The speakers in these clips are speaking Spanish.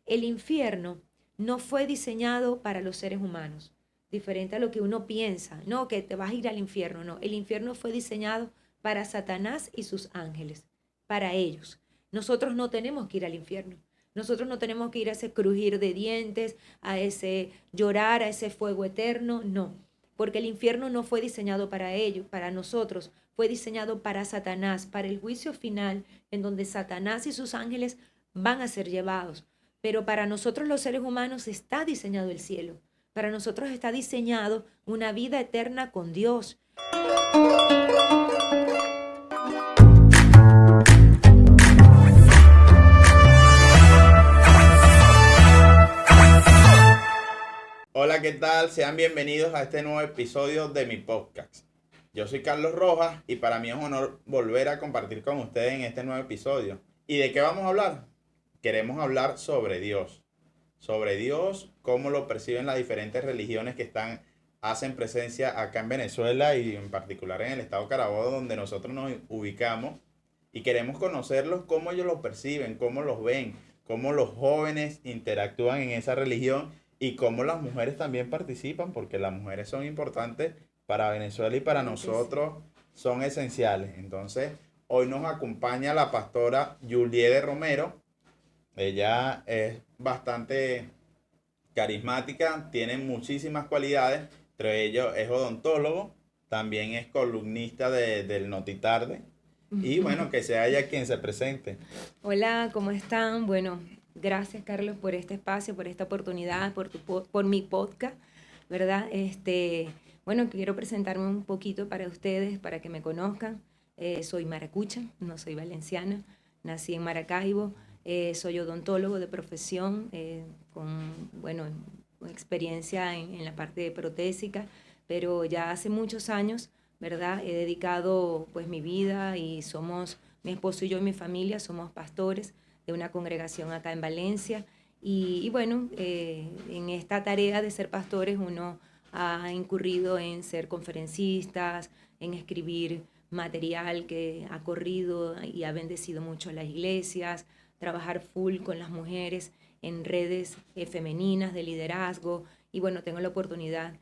el infierno no fue diseñado para los seres humanos, diferente a lo que uno piensa, no, que te vas a ir al infierno, no, el infierno fue diseñado para Satanás y sus ángeles, para ellos. Nosotros no tenemos que ir al infierno. Nosotros no tenemos que ir a ese crujir de dientes, a ese llorar, a ese fuego eterno, no. Porque el infierno no fue diseñado para ellos, para nosotros, fue diseñado para Satanás, para el juicio final, en donde Satanás y sus ángeles van a ser llevados. Pero para nosotros los seres humanos está diseñado el cielo. Para nosotros está diseñado una vida eterna con Dios. Hola, ¿qué tal? Sean bienvenidos a este nuevo episodio de mi podcast. Yo soy Carlos Rojas y para mí es un honor volver a compartir con ustedes en este nuevo episodio. ¿Y de qué vamos a hablar? Queremos hablar sobre Dios. Sobre Dios, cómo lo perciben las diferentes religiones que hacen presencia acá en Venezuela y en particular en el estado Carabobo, donde nosotros nos ubicamos. Y queremos conocerlos, cómo ellos lo perciben, cómo los ven, cómo los jóvenes interactúan en esa religión y cómo las mujeres también participan, porque las mujeres son importantes para Venezuela y para nosotros son esenciales. Entonces, hoy nos acompaña la pastora Yuliede Romero. Ella es bastante carismática, tiene muchísimas cualidades, entre ellos es odontólogo, también es columnista del Notitarde. Y bueno, que sea ella quien se presente. Hola, ¿cómo están? Bueno, gracias Carlos por este espacio, por esta oportunidad, por mi podcast, ¿verdad? Bueno, quiero presentarme un poquito para ustedes, para que me conozcan. Soy maracucha, no soy valenciana, nací en Maracaibo, soy odontólogo de profesión, con experiencia en la parte protésica, pero ya hace muchos años, ¿verdad? He dedicado pues mi vida y mi esposo y yo y mi familia somos pastores de una congregación acá en Valencia y bueno, en esta tarea de ser pastores uno ha incurrido en ser conferencistas, en escribir material que ha corrido y ha bendecido mucho a las iglesias, trabajar full con las mujeres en redes femeninas de liderazgo y bueno, tengo la oportunidad,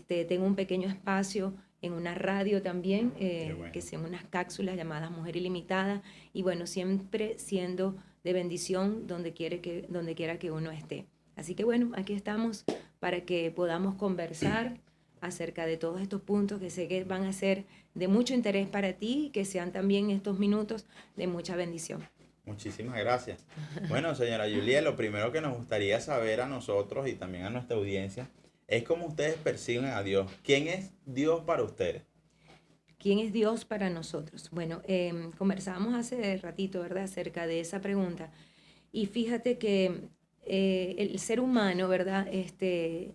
tengo un pequeño espacio en una radio también, Bueno. que son unas cápsulas llamadas Mujer Ilimitada y bueno, siempre siendo de bendición donde quiera que uno esté. Así que bueno, aquí estamos para que podamos conversar acerca de todos estos puntos que sé que van a ser de mucho interés para ti y que sean también estos minutos de mucha bendición. Muchísimas gracias. Bueno, señora Julia, lo primero que nos gustaría saber a nosotros y también a nuestra audiencia es cómo ustedes perciben a Dios. ¿Quién es Dios para ustedes? ¿Quién es Dios para nosotros? Bueno, conversábamos hace ratito, ¿verdad?, acerca de esa pregunta. Y fíjate que el ser humano, ¿verdad?,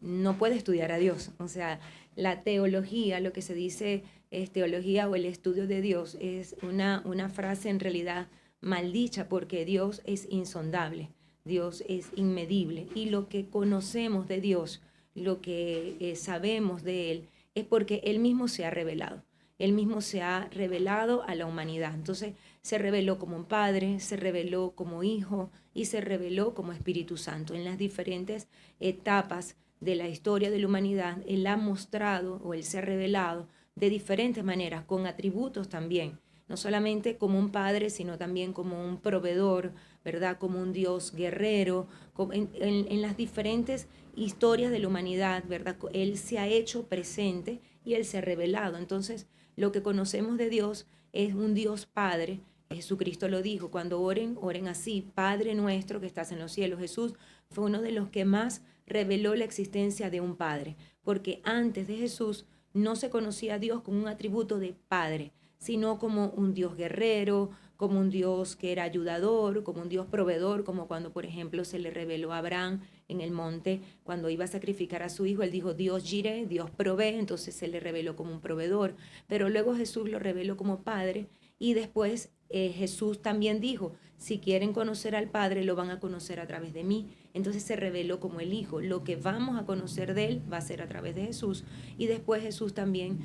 no puede estudiar a Dios. O sea, la teología, lo que se dice es teología o el estudio de Dios, es una frase en realidad maldicha porque Dios es insondable, Dios es inmedible. Y lo que conocemos de Dios, lo que sabemos de Él, es porque Él mismo se ha revelado. Él mismo se ha revelado a la humanidad. Entonces se reveló como un padre, se reveló como hijo y se reveló como Espíritu Santo. En las diferentes etapas de la historia de la humanidad, Él ha mostrado o Él se ha revelado de diferentes maneras, con atributos también. No solamente como un padre, sino también como un proveedor, ¿verdad? Como un Dios guerrero. En las diferentes historias de la humanidad, ¿verdad? Él se ha hecho presente y Él se ha revelado. Entonces, lo que conocemos de Dios es un Dios Padre. Jesucristo lo dijo, cuando oren, oren así, Padre nuestro que estás en los cielos. Jesús fue uno de los que más reveló la existencia de un Padre, porque antes de Jesús no se conocía a Dios como un atributo de Padre, sino como un Dios guerrero, como un Dios que era ayudador, como un Dios proveedor, como cuando, por ejemplo, se le reveló a Abraham en el monte, cuando iba a sacrificar a su hijo, él dijo, Dios Jireh, Dios provee, entonces se le reveló como un proveedor, pero luego Jesús lo reveló como Padre y después Jesús también dijo, si quieren conocer al Padre, lo van a conocer a través de mí. Entonces se reveló como el Hijo. Lo que vamos a conocer de Él va a ser a través de Jesús. Y después Jesús también,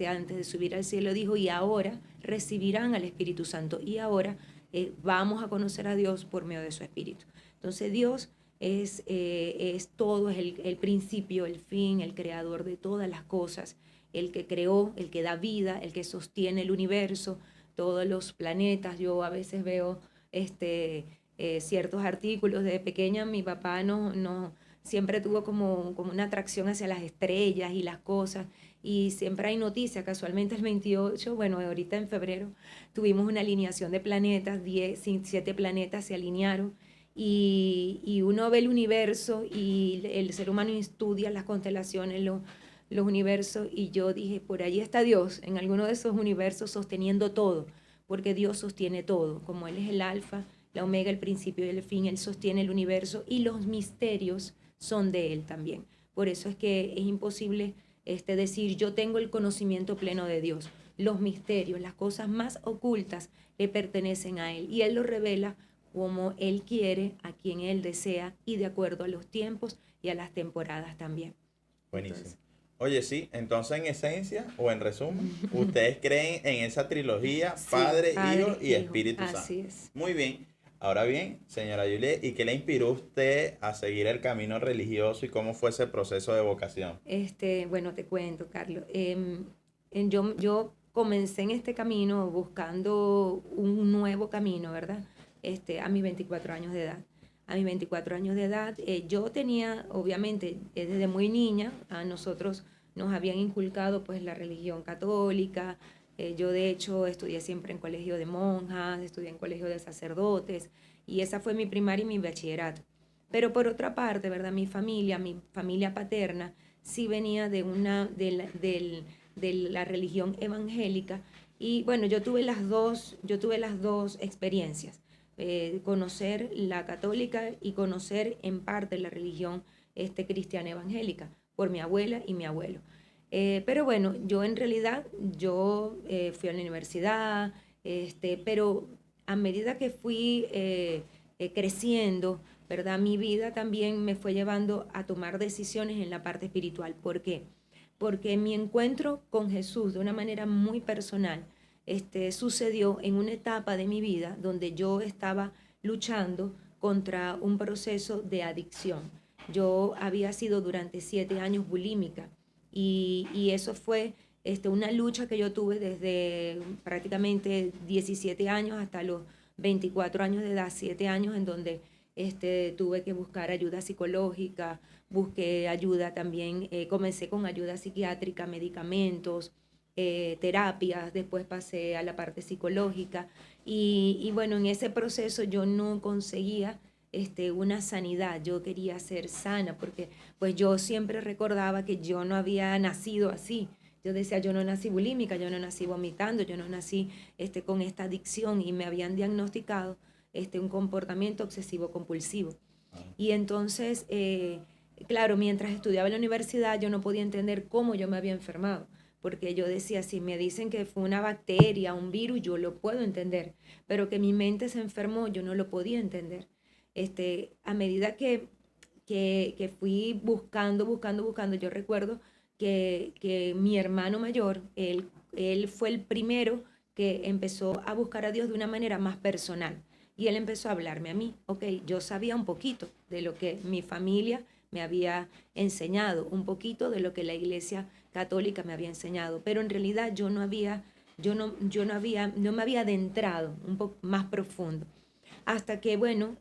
antes de subir al cielo, dijo, y ahora recibirán al Espíritu Santo. Y ahora vamos a conocer a Dios por medio de su Espíritu. Entonces Dios es todo, es el principio, el fin, el creador de todas las cosas, el que creó, el que da vida, el que sostiene el universo, todos los planetas. Yo a veces veo ciertos artículos. De pequeña mi papá no siempre tuvo como una atracción hacia las estrellas y las cosas, y siempre hay noticias. Casualmente el 28, bueno, ahorita en febrero, tuvimos una alineación de planetas, 7 planetas se alinearon, y uno ve el universo y el ser humano estudia las constelaciones, los universos, y yo dije, por allí está Dios, en alguno de esos universos sosteniendo todo, porque Dios sostiene todo, como Él es el alfa, la omega, el principio y el fin, Él sostiene el universo, y los misterios son de Él también. Por eso es que es imposible decir, yo tengo el conocimiento pleno de Dios. Los misterios, las cosas más ocultas le pertenecen a Él, y Él los revela como Él quiere, a quien Él desea, y de acuerdo a los tiempos y a las temporadas también. Buenísimo. Entonces, Oye, sí, entonces en esencia o en resumen, ustedes creen en esa trilogía sí, Padre, Hijo Padre, y Hijo, Espíritu Santo. así es. Muy bien. Ahora bien, señora Juliet, ¿y qué le inspiró a usted a seguir el camino religioso y cómo fue ese proceso de vocación? Bueno, te cuento, Carlos. Yo comencé en este camino buscando un nuevo camino, ¿verdad? A mis 24 años de edad. A mis 24 años de edad, yo tenía, obviamente, desde muy niña, a nosotros nos habían inculcado pues la religión católica. Yo de hecho estudié siempre en colegio de monjas, estudié en colegio de sacerdotes, y esa fue mi primaria y mi bachillerato. Pero por otra parte, ¿verdad? Mi familia paterna, sí venía de la religión evangélica. Y bueno, yo tuve las dos experiencias, conocer la católica y conocer en parte la religión cristiana evangélica, por mi abuela y mi abuelo. Pero bueno, yo en realidad, fui a la universidad, pero a medida que fui creciendo, ¿verdad? Mi vida también me fue llevando a tomar decisiones en la parte espiritual. ¿Por qué? Porque mi encuentro con Jesús de una manera muy personal sucedió en una etapa de mi vida donde yo estaba luchando contra un proceso de adicción. Yo había sido durante 7 años bulímica, y eso fue una lucha que yo tuve desde prácticamente 17 años hasta los 24 años de edad, 7 años en donde tuve que buscar ayuda psicológica, busqué ayuda también, comencé con ayuda psiquiátrica, medicamentos, terapias, después pasé a la parte psicológica, y bueno, en ese proceso yo no conseguía una sanidad. Yo quería ser sana porque pues yo siempre recordaba que yo no había nacido así. Yo decía, yo no nací bulímica, yo no nací vomitando, yo no nací con esta adicción, y me habían diagnosticado un comportamiento obsesivo compulsivo. Y entonces, claro, mientras estudiaba en la universidad yo no podía entender cómo yo me había enfermado, porque yo decía, si me dicen que fue una bacteria, un virus, yo lo puedo entender, pero que mi mente se enfermó, yo no lo podía entender. A medida que fui buscando, yo recuerdo que mi hermano mayor, él fue el primero que empezó a buscar a Dios de una manera más personal. Y él empezó a hablarme a mí. Ok, yo sabía un poquito de lo que mi familia me había enseñado, un poquito de lo que la iglesia católica me había enseñado, pero en realidad no me había adentrado un poco más profundo. Hasta que, bueno,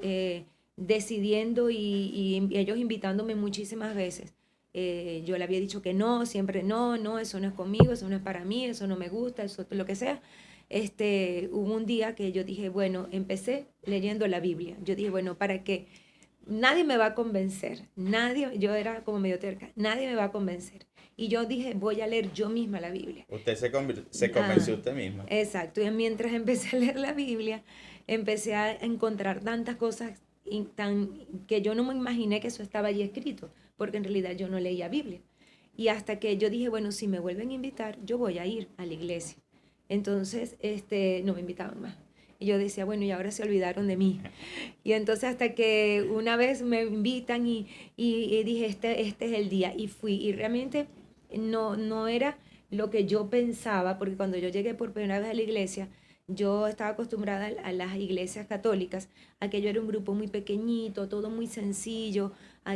decidiendo y ellos invitándome muchísimas veces, yo le había dicho que no, siempre no, no, eso no es conmigo, eso no es para mí, eso no me gusta, eso lo que sea. Hubo un día que yo dije, bueno, empecé leyendo la Biblia. Yo dije, bueno, ¿para qué? Nadie me va a convencer, nadie, yo era como medio terca, nadie me va a convencer. Y yo dije, voy a leer yo misma la Biblia. Usted se Ah, convenció usted misma. exacto. Y mientras empecé a leer la Biblia, empecé a encontrar tantas cosas que yo no me imaginé que eso estaba allí escrito, porque en realidad yo no leía Biblia. Y hasta que yo dije, bueno, si me vuelven a invitar, yo voy a ir a la iglesia. Entonces, no me invitaban más. Y yo decía, bueno, y ahora se olvidaron de mí. Y entonces hasta que una vez me invitan, y dije, este es el día. Y fui, y realmente no era lo que yo pensaba, porque cuando yo llegué por primera vez a la iglesia, yo estaba acostumbrada a las iglesias católicas. Aquello era un grupo muy pequeñito, todo muy sencillo,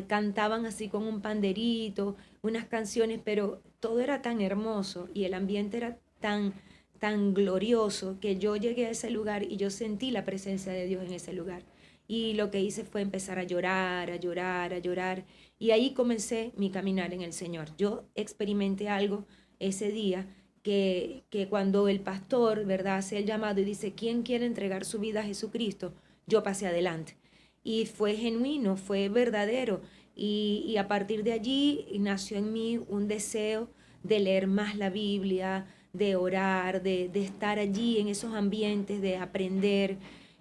cantaban así con un panderito, unas canciones, pero todo era tan hermoso y el ambiente era tan glorioso que yo llegué a ese lugar y yo sentí la presencia de Dios en ese lugar. Y lo que hice fue empezar a llorar, a llorar, a llorar. Y ahí comencé mi caminar en el Señor. Yo experimenté algo ese día que cuando el pastor, ¿verdad?, hace el llamado y dice, ¿quién quiere entregar su vida a Jesucristo? Yo pasé adelante. Y fue genuino, fue verdadero. Y a partir de allí nació en mí un deseo de leer más la Biblia, de orar, de estar allí en esos ambientes, de aprender.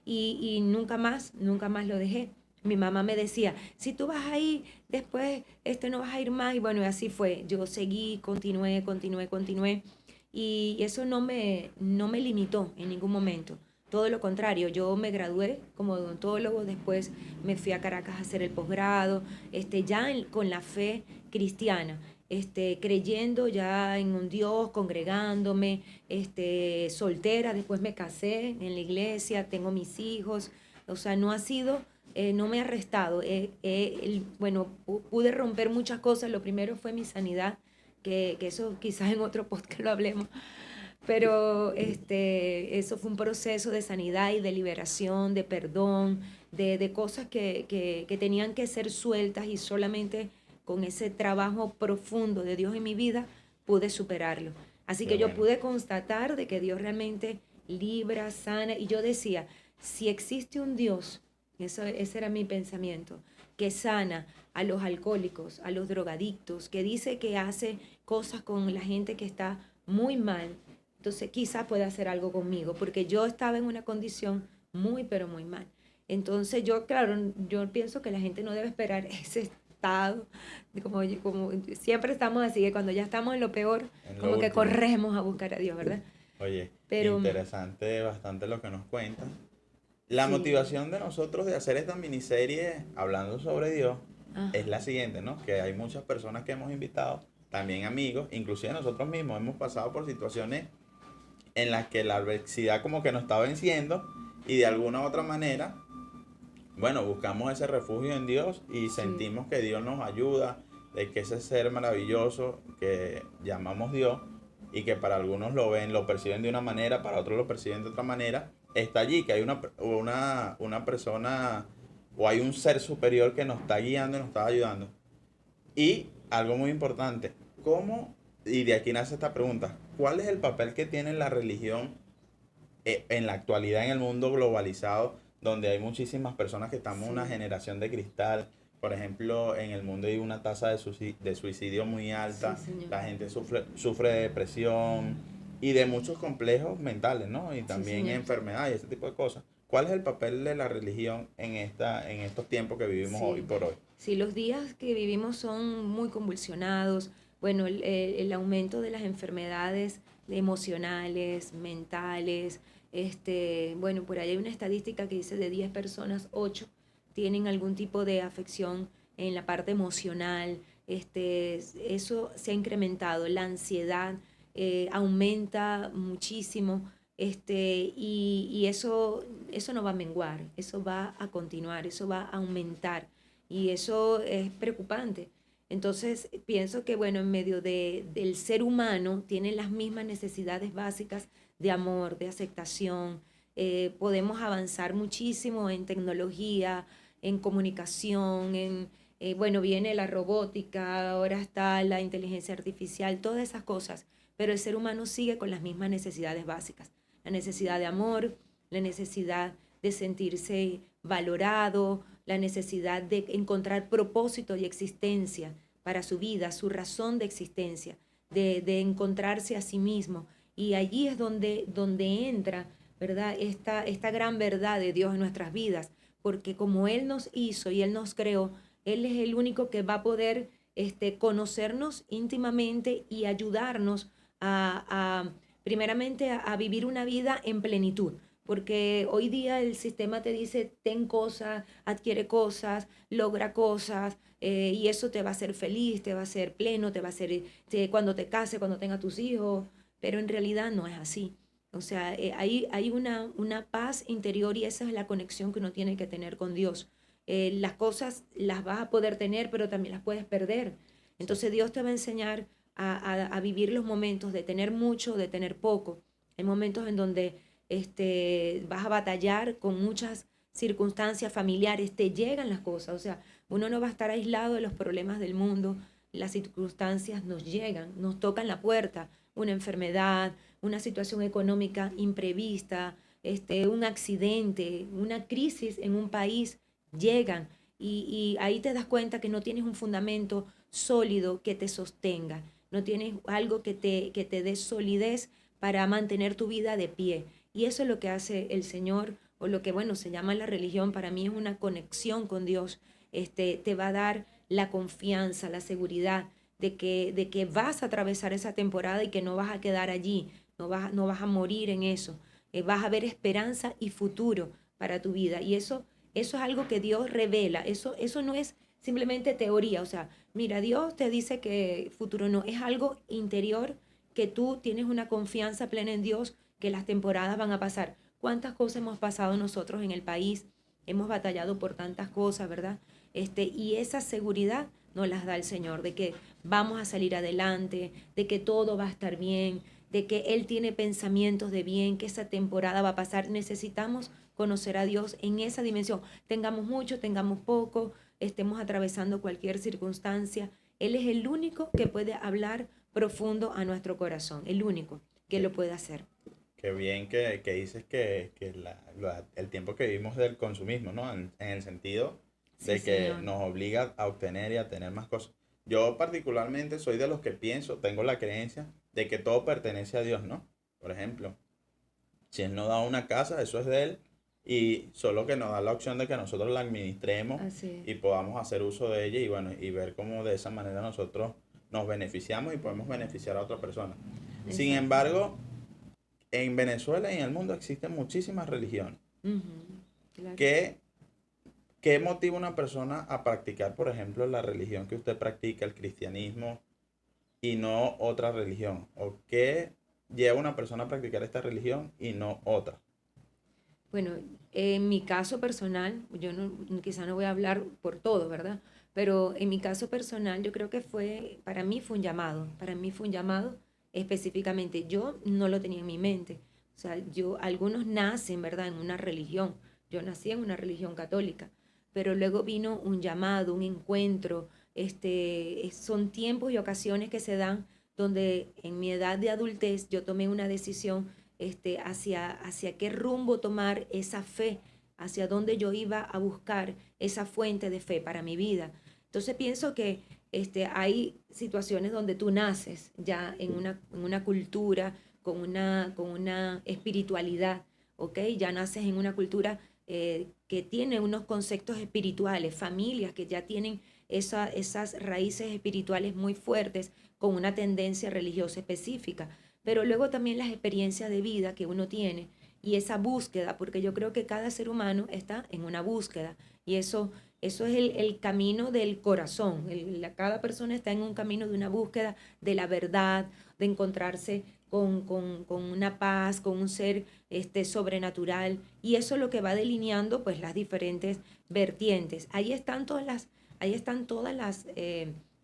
Y nunca más lo dejé. Mi mamá me decía, si tú vas ahí, después no vas a ir más. Y bueno, y así fue. Yo seguí, continué. Y eso no me limitó en ningún momento. Todo lo contrario, yo me gradué como odontólogo, después me fui a Caracas a hacer el posgrado, con la fe cristiana, creyendo ya en un Dios, congregándome, soltera, después me casé en la iglesia, tengo mis hijos, o sea, no ha sido, no me ha restado, bueno, pude romper muchas cosas, lo primero fue mi sanidad, que eso quizás en otro podcast lo hablemos, pero eso fue un proceso de sanidad y de liberación, de perdón, de cosas que tenían que ser sueltas y solamente con ese trabajo profundo de Dios en mi vida pude superarlo. Así Qué que yo bueno. pude constatar de que Dios realmente libra, sana, y yo decía, si existe un Dios, ese era mi pensamiento, que sana a los alcohólicos, a los drogadictos, que dice que hace cosas con la gente que está muy mal, entonces quizá pueda hacer algo conmigo, porque yo estaba en una condición muy, pero muy mal. Entonces yo, claro, yo pienso que la gente no debe esperar ese estado, como siempre estamos así, que cuando ya estamos en lo peor, En lo como que último. corremos a buscar a Dios, ¿verdad? Oye, Pero interesante bastante lo que nos cuentas. La sí, motivación de nosotros de hacer esta miniserie hablando sobre Dios es ajá, la siguiente, ¿no? Que hay muchas personas que hemos invitado, también amigos, inclusive nosotros mismos hemos pasado por situaciones en las que la adversidad como que nos está venciendo y de alguna u otra manera, bueno, buscamos ese refugio en Dios y sí, sentimos que Dios nos ayuda, de que ese ser maravilloso que llamamos Dios y que para algunos lo ven, lo perciben de una manera, para otros lo perciben de otra manera, está allí, que hay una persona o hay un ser superior que nos está guiando y nos está ayudando. Y algo muy importante, ¿cómo, y de aquí nace esta pregunta, cuál es el papel que tiene la religión en la actualidad en el mundo globalizado, donde hay muchísimas personas que estamos en una sí, generación de cristal? Por ejemplo, en el mundo hay una tasa de suicidio muy sí, alta, señor, la gente sufre de depresión y de muchos complejos mentales, ¿no? Y sí, también señor, enfermedades y ese tipo de cosas. ¿Cuál es el papel de la religión en estos tiempos que vivimos hoy sí. por hoy? Sí, los días que vivimos son muy convulsionados. Bueno, el aumento de las enfermedades emocionales, mentales, bueno, por ahí hay una estadística que dice de 10 personas, 8 tienen algún tipo de afección en la parte emocional. Eso se ha incrementado, la ansiedad aumenta muchísimo. Y eso no va a menguar, eso va a continuar, eso va a aumentar y eso es preocupante. Entonces, pienso que, bueno, en medio del ser humano tiene las mismas necesidades básicas de amor, de aceptación. Podemos avanzar muchísimo en tecnología, en comunicación, bueno, viene la robótica, ahora está la inteligencia artificial, todas esas cosas, pero el ser humano sigue con las mismas necesidades básicas. La necesidad de amor, la necesidad de sentirse valorado, la necesidad de encontrar propósito y existencia para su vida, su razón de existencia, de encontrarse a sí mismo. Y allí es donde entra, ¿verdad? Esta gran verdad de Dios en nuestras vidas, porque como Él nos hizo y Él nos creó, Él es el único que va a poder conocernos íntimamente y ayudarnos primeramente a vivir una vida en plenitud, porque hoy día el sistema te dice, ten cosas, adquiere cosas, logra cosas, y eso te va a hacer feliz, te va a hacer pleno, te va a hacer cuando te cases, cuando tengas tus hijos, pero en realidad no es así. O sea, hay una paz interior y esa es la conexión que uno tiene que tener con Dios. Las cosas las vas a poder tener, pero también las puedes perder. Sí. Entonces Dios te va a enseñar a vivir los momentos de tener mucho, de tener poco. Hay momentos en donde vas a batallar con muchas circunstancias familiares, te llegan las cosas. O sea, uno no va a estar aislado de los problemas del mundo, las circunstancias nos llegan, nos tocan la puerta, una enfermedad, una situación económica imprevista, un accidente, una crisis en un país, llegan y ahí te das cuenta que no tienes un fundamento sólido que te sostenga, no tienes algo que te dé solidez para mantener tu vida de pie. Y eso es lo que hace el Señor, o lo que, bueno, se llama la religión, para mí es una conexión con Dios. Te va a dar la confianza, la seguridad de que vas a atravesar esa temporada y que no vas a quedar allí, no vas a morir en eso. Vas a ver esperanza y futuro para tu vida. Y eso es algo que Dios revela. Eso no es simplemente teoría. O sea, mira, Dios te dice que futuro no, es algo interior que tú tienes una confianza plena en Dios, que las temporadas van a pasar. ¿Cuántas cosas hemos pasado nosotros en el país? Hemos batallado por tantas cosas, ¿verdad? Y esa seguridad nos las da el Señor, de que vamos a salir adelante, de que todo va a estar bien, de que Él tiene pensamientos de bien, que esa temporada va a pasar. Necesitamos conocer a Dios en esa dimensión. Tengamos mucho, tengamos poco, estemos atravesando cualquier circunstancia. Él es el único que puede hablar profundo a nuestro corazón, el único que Qué, lo puede hacer. qué bien que dices que el tiempo que vivimos del consumismo, ¿no? En el sentido Sí, de que Señor. nos obliga a obtener y a tener más cosas. Yo particularmente soy de los que pienso, tengo la creencia de que todo pertenece a Dios, ¿no? Por ejemplo, si Él nos da una casa, eso es de Él, y solo que nos da la opción de que nosotros la administremos Así y podamos hacer uso de ella y bueno, y ver cómo de esa manera nosotros nos beneficiamos y podemos beneficiar a otra persona. es. Sin Exacto. embargo, en Venezuela y en el mundo existen muchísimas religiones. Ujú, claro. ¿Qué, qué motiva a una persona a practicar, por ejemplo, la religión que usted practica, el cristianismo, y no otra religión? ¿O qué lleva a una persona a practicar esta religión y no otra? Bueno, en mi caso personal, yo no, quizá no voy a hablar por todo, ¿verdad? Pero en mi caso personal, yo creo que para mí fue un llamado, para mí fue un llamado específicamente. Yo no lo tenía en mi mente. O sea, algunos nacen, ¿verdad?, en una religión. Yo nací en una religión católica, pero luego vino un llamado, un encuentro. Son tiempos y ocasiones que se dan donde en mi edad de adultez yo tomé una decisión hacia qué rumbo tomar esa fe, hacia dónde yo iba a buscar esa fuente de fe para mi vida. Entonces pienso que hay situaciones donde tú naces ya en una cultura con una espiritualidad, ¿ok? Ya naces en una cultura que tiene unos conceptos espirituales, familias que ya tienen esas raíces espirituales muy fuertes con una tendencia religiosa específica, pero luego también las experiencias de vida que uno tiene y esa búsqueda, porque yo creo que cada ser humano está en una búsqueda y eso es el camino del corazón. Cada persona está en un camino de una búsqueda de la verdad, de encontrarse con una paz, con un ser sobrenatural y eso es lo que va delineando pues las diferentes vertientes. Ahí están todas las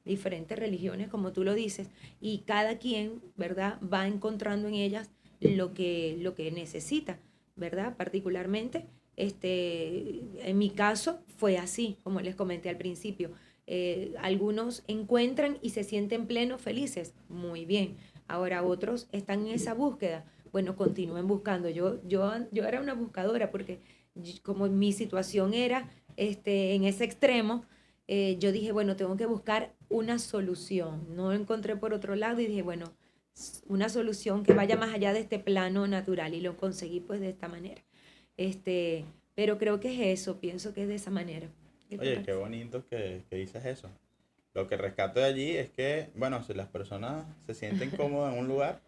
diferentes religiones, como tú lo dices, y cada quien, ¿verdad?, va encontrando en ellas lo que necesita, ¿verdad? Particularmente, en mi caso fue así, como les comenté al principio. Algunos encuentran y se sienten plenos, felices, muy bien. Ahora otros están en esa búsqueda. Bueno, continúen buscando. Yo era una buscadora porque como mi situación era en ese extremo, yo dije, bueno, tengo que buscar una solución. No encontré por otro lado y dije, bueno, una solución que vaya más allá de este plano natural y lo conseguí pues de esta manera. Este, pero creo que es eso, pienso que es de esa manera. ¿Qué te Oye, qué parece? bonito que dices eso. Lo que rescato de allí es que, bueno, si las personas se sienten cómodas en un lugar,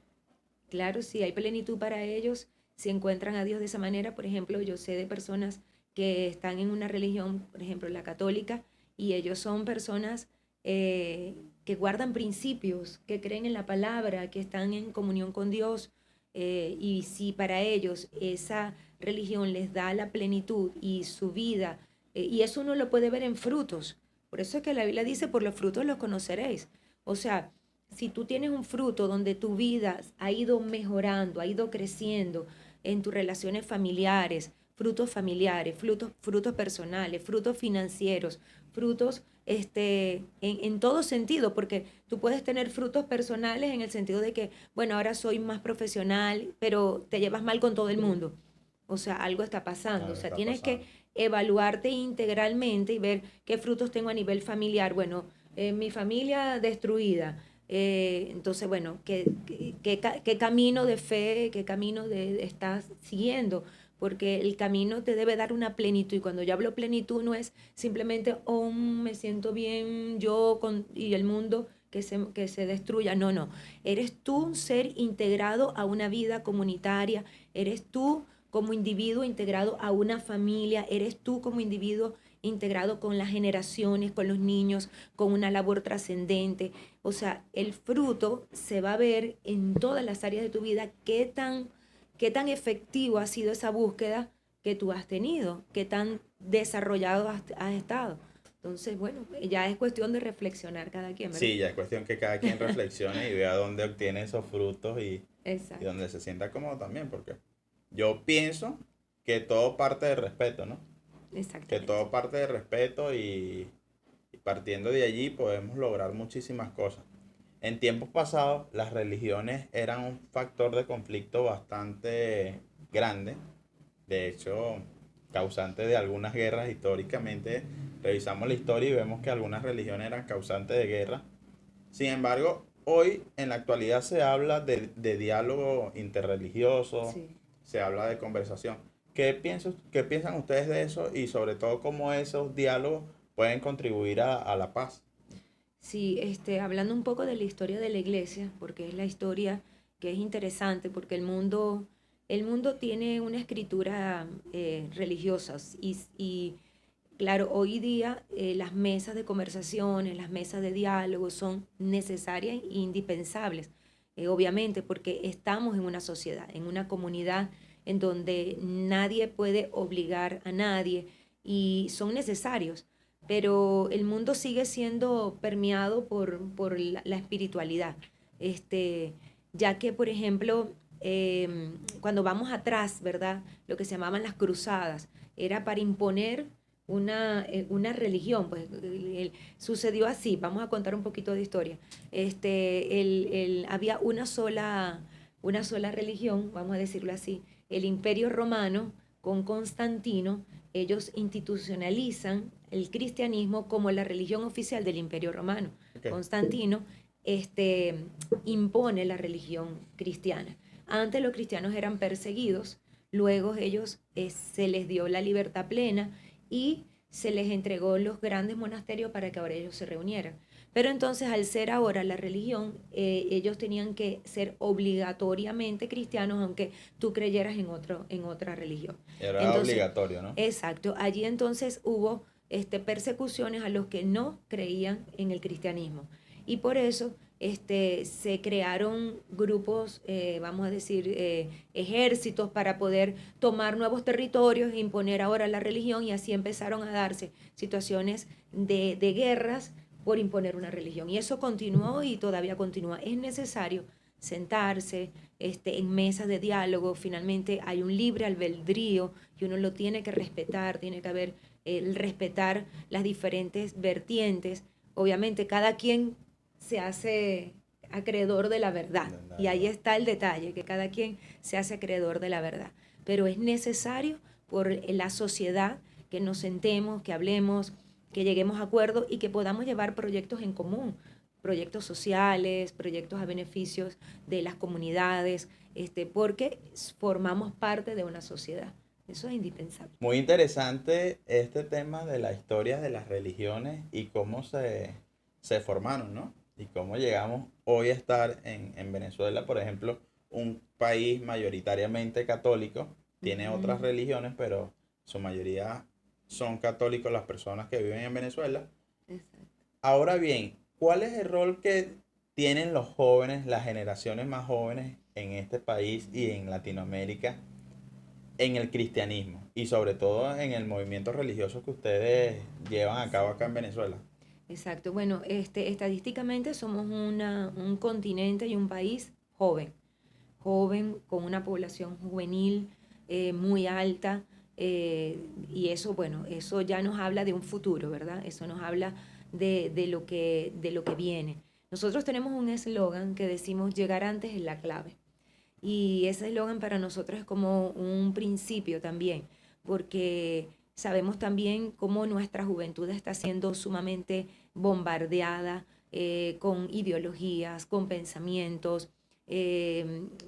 Claro, si hay plenitud para ellos, si encuentran a Dios de esa manera. Por ejemplo, yo sé de personas que están en una religión, por ejemplo, la católica, y ellos son personas que guardan principios, que creen en la palabra, que están en comunión con Dios. y si para ellos esa religión les da la plenitud y su vida, y eso uno lo puede ver en frutos. Por eso es que la Biblia dice, por los frutos los conoceréis. O sea, si tú tienes un fruto donde tu vida ha ido mejorando, ha ido creciendo en tus relaciones familiares, frutos personales, frutos financieros, frutos en todo sentido, porque tú puedes tener frutos personales en el sentido de que, bueno, ahora soy más profesional, pero te llevas mal con todo el mundo. O sea, algo está pasando. O Algo sea, está tienes que pasando. evaluarte integralmente y ver qué frutos tengo a nivel familiar. Bueno, mi familia destruida. Entonces, bueno, ¿qué camino de fe, qué camino estás siguiendo? Porque el camino te debe dar una plenitud. Y cuando yo hablo plenitud no es simplemente, oh, me siento bien y el mundo que se destruya. No, no. Eres tú un ser integrado a una vida comunitaria. Eres tú como individuo integrado a una familia. Eres tú como individuo integrado con las generaciones, con los niños, con una labor trascendente. O sea, el fruto se va a ver en todas las áreas de tu vida, qué tan efectivo ha sido esa búsqueda que tú has tenido, qué tan desarrollado has estado. Entonces, bueno, ya es cuestión de reflexionar cada quien, ¿verdad? Sí, ya es cuestión que cada quien reflexione y vea dónde obtiene esos frutos y Exacto, donde se sienta cómodo también, porque yo pienso que todo parte de respeto, ¿no? Que exactamente. todo parte de respeto y partiendo de allí podemos lograr muchísimas cosas. En tiempos pasados, las religiones eran un factor de conflicto bastante grande. De hecho, causante de algunas guerras históricamente. Revisamos la historia y vemos que algunas religiones eran causantes de guerra. Sin embargo, hoy en la actualidad se habla de diálogo interreligioso, Sí. se habla de conversación. ¿Qué piensan ustedes de eso y sobre todo cómo esos diálogos pueden contribuir a la paz? Sí, hablando un poco de la historia de la iglesia, porque es la historia que es interesante, porque el mundo tiene una escritura religiosa y, claro, hoy día las mesas de conversaciones, las mesas de diálogo son necesarias e indispensables, obviamente, porque estamos en una sociedad, en una comunidad en donde nadie puede obligar a nadie y son necesarios, pero el mundo sigue siendo permeado por la espiritualidad. Este, ya que, por ejemplo, cuando vamos atrás, ¿verdad? Lo que se llamaban las cruzadas, era para imponer una religión, pues sucedió así, vamos a contar un poquito de historia. Había una sola religión, vamos a decirlo así, el Imperio Romano con Constantino, ellos institucionalizan el cristianismo como la religión oficial del Imperio Romano. Okay. Constantino impone la religión cristiana. Antes los cristianos eran perseguidos, luego ellos se les dio la libertad plena y se les entregó los grandes monasterios para que ahora ellos se reunieran. Pero entonces, al ser ahora la religión, ellos tenían que ser obligatoriamente cristianos, aunque tú creyeras en otra religión. Era Entonces, obligatorio, ¿no? exacto, allí entonces hubo persecuciones a los que no creían en el cristianismo. Y por eso se crearon grupos, vamos a decir, ejércitos para poder tomar nuevos territorios e imponer ahora la religión, y así empezaron a darse situaciones de guerras por imponer una religión. Y eso continuó y todavía continúa. Es necesario sentarse en mesas de diálogo. Finalmente hay un libre albedrío y uno lo tiene que respetar, tiene que haber el respetar las diferentes vertientes. Obviamente cada quien se hace acreedor de la verdad. Y ahí está el detalle, que cada quien se hace acreedor de la verdad. Pero es necesario por la sociedad que nos sentemos, que hablemos, que lleguemos a acuerdos y que podamos llevar proyectos en común, proyectos sociales, proyectos a beneficios de las comunidades, porque formamos parte de una sociedad. Eso es indispensable. Muy interesante este tema de la historia de las religiones y cómo se formaron, ¿no? Y cómo llegamos hoy a estar en Venezuela, por ejemplo, un país mayoritariamente católico, tiene otras Ujú. religiones, pero su mayoría son católicos las personas que viven en Venezuela. Exacto. Ahora bien, ¿cuál es el rol que tienen los jóvenes, las generaciones más jóvenes en este país y en Latinoamérica en el cristianismo y sobre todo en el movimiento religioso que ustedes llevan a cabo acá en Venezuela? Exacto. Bueno, estadísticamente somos un continente y un país joven, joven con una población juvenil muy alta, y eso, bueno, eso ya nos habla de un futuro, ¿verdad? Eso nos habla de lo que viene. Nosotros tenemos un eslogan que decimos llegar antes es la clave. Y ese eslogan para nosotros es como un principio también, porque sabemos también cómo nuestra juventud está siendo sumamente bombardeada con ideologías, con pensamientos,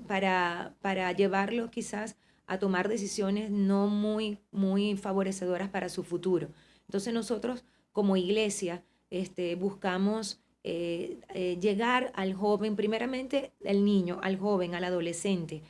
para llevarlos quizás a tomar decisiones no muy favorecedoras para su futuro. Entonces nosotros como iglesia buscamos llegar al joven, primeramente al niño, al joven, al adolescente,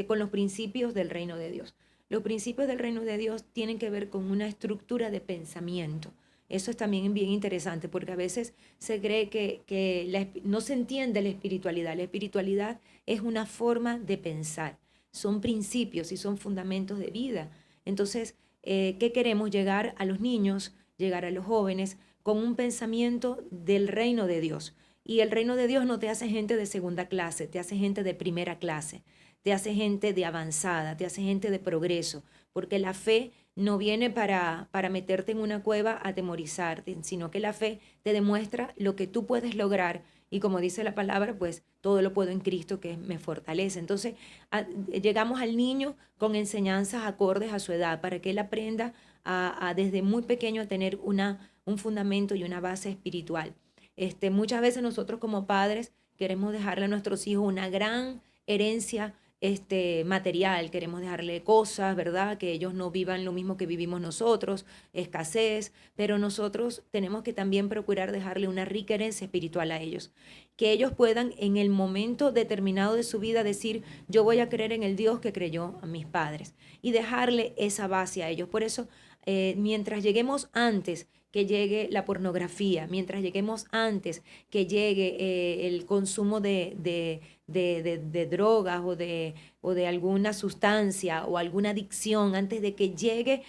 con los principios del reino de Dios. Los principios del reino de Dios tienen que ver con una estructura de pensamiento. Eso es también bien interesante porque a veces se cree que no se entiende la espiritualidad. La espiritualidad es una forma de pensar, son principios y son fundamentos de vida. Entonces, ¿qué queremos? Llegar a los niños, llegar a los jóvenes con un pensamiento del reino de Dios. Y el reino de Dios no te hace gente de segunda clase, te hace gente de primera clase, te hace gente de avanzada, te hace gente de progreso, porque la fe no viene para meterte en una cueva a atemorizarte, sino que la fe te demuestra lo que tú puedes lograr y como dice la palabra, pues todo lo puedo en Cristo que me fortalece. Entonces, llegamos al niño con enseñanzas acordes a su edad para que él aprenda desde muy pequeño a tener un fundamento y una base espiritual. Muchas veces nosotros como padres queremos dejarle a nuestros hijos una gran herencia material, queremos dejarle cosas, ¿verdad? Que ellos no vivan lo mismo que vivimos nosotros, escasez, pero nosotros tenemos que también procurar dejarle una rica herencia espiritual a ellos, que ellos puedan en el momento determinado de su vida decir, yo voy a creer en el Dios que creyó a mis padres y dejarle esa base a ellos. Por eso, mientras lleguemos antes que llegue la pornografía, mientras lleguemos antes que llegue el consumo de drogas o de alguna sustancia o alguna adicción, antes de que llegue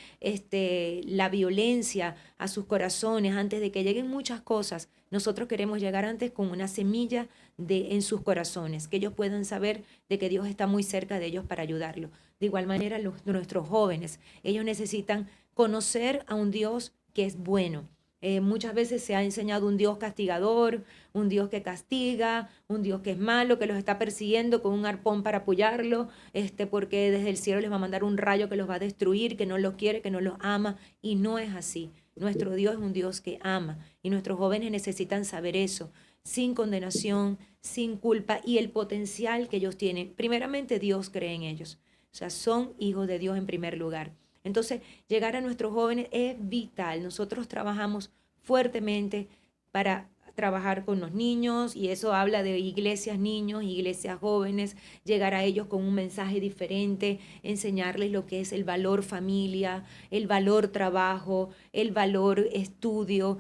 la violencia a sus corazones, antes de que lleguen muchas cosas, nosotros queremos llegar antes con una semilla en sus corazones, que ellos puedan saber de que Dios está muy cerca de ellos para ayudarlos. De igual manera, nuestros jóvenes, ellos necesitan conocer a un Dios que es bueno. Muchas veces se ha enseñado un Dios castigador, un Dios que castiga, un Dios que es malo, que los está persiguiendo con un arpón para apoyarlo, porque desde el cielo les va a mandar un rayo que los va a destruir, que no los quiere, que no los ama, y no es así. Nuestro Dios es un Dios que ama y nuestros jóvenes necesitan saber eso, sin condenación, sin culpa y el potencial que ellos tienen. Primeramente Dios cree en ellos, o sea, son hijos de Dios en primer lugar. Entonces, llegar a nuestros jóvenes es vital. Nosotros trabajamos fuertemente para trabajar con los niños y eso habla de iglesias niños, iglesias jóvenes, llegar a ellos con un mensaje diferente, enseñarles lo que es el valor familia, el valor trabajo, el valor estudio,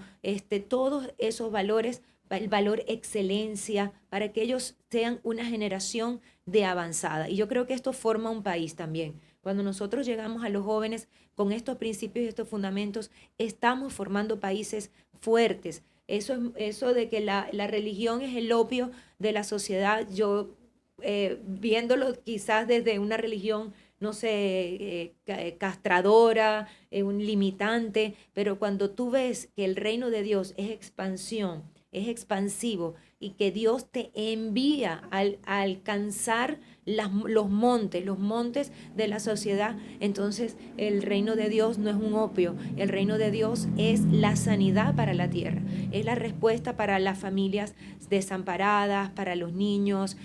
todos esos valores, el valor excelencia, para que ellos sean una generación de avanzada. Y yo creo que esto forma un país también. Cuando nosotros llegamos a los jóvenes con estos principios y estos fundamentos, estamos formando países fuertes. Eso de que la religión es el opio de la sociedad, yo viéndolo quizás desde una religión, no sé, castradora, un limitante, pero cuando tú ves que el reino de Dios es expansión, es expansivo y que Dios te envía a alcanzar los montes de la sociedad, entonces el reino de Dios no es un opio, el reino de Dios es la sanidad para la tierra, es la respuesta para las familias desamparadas, para los niños,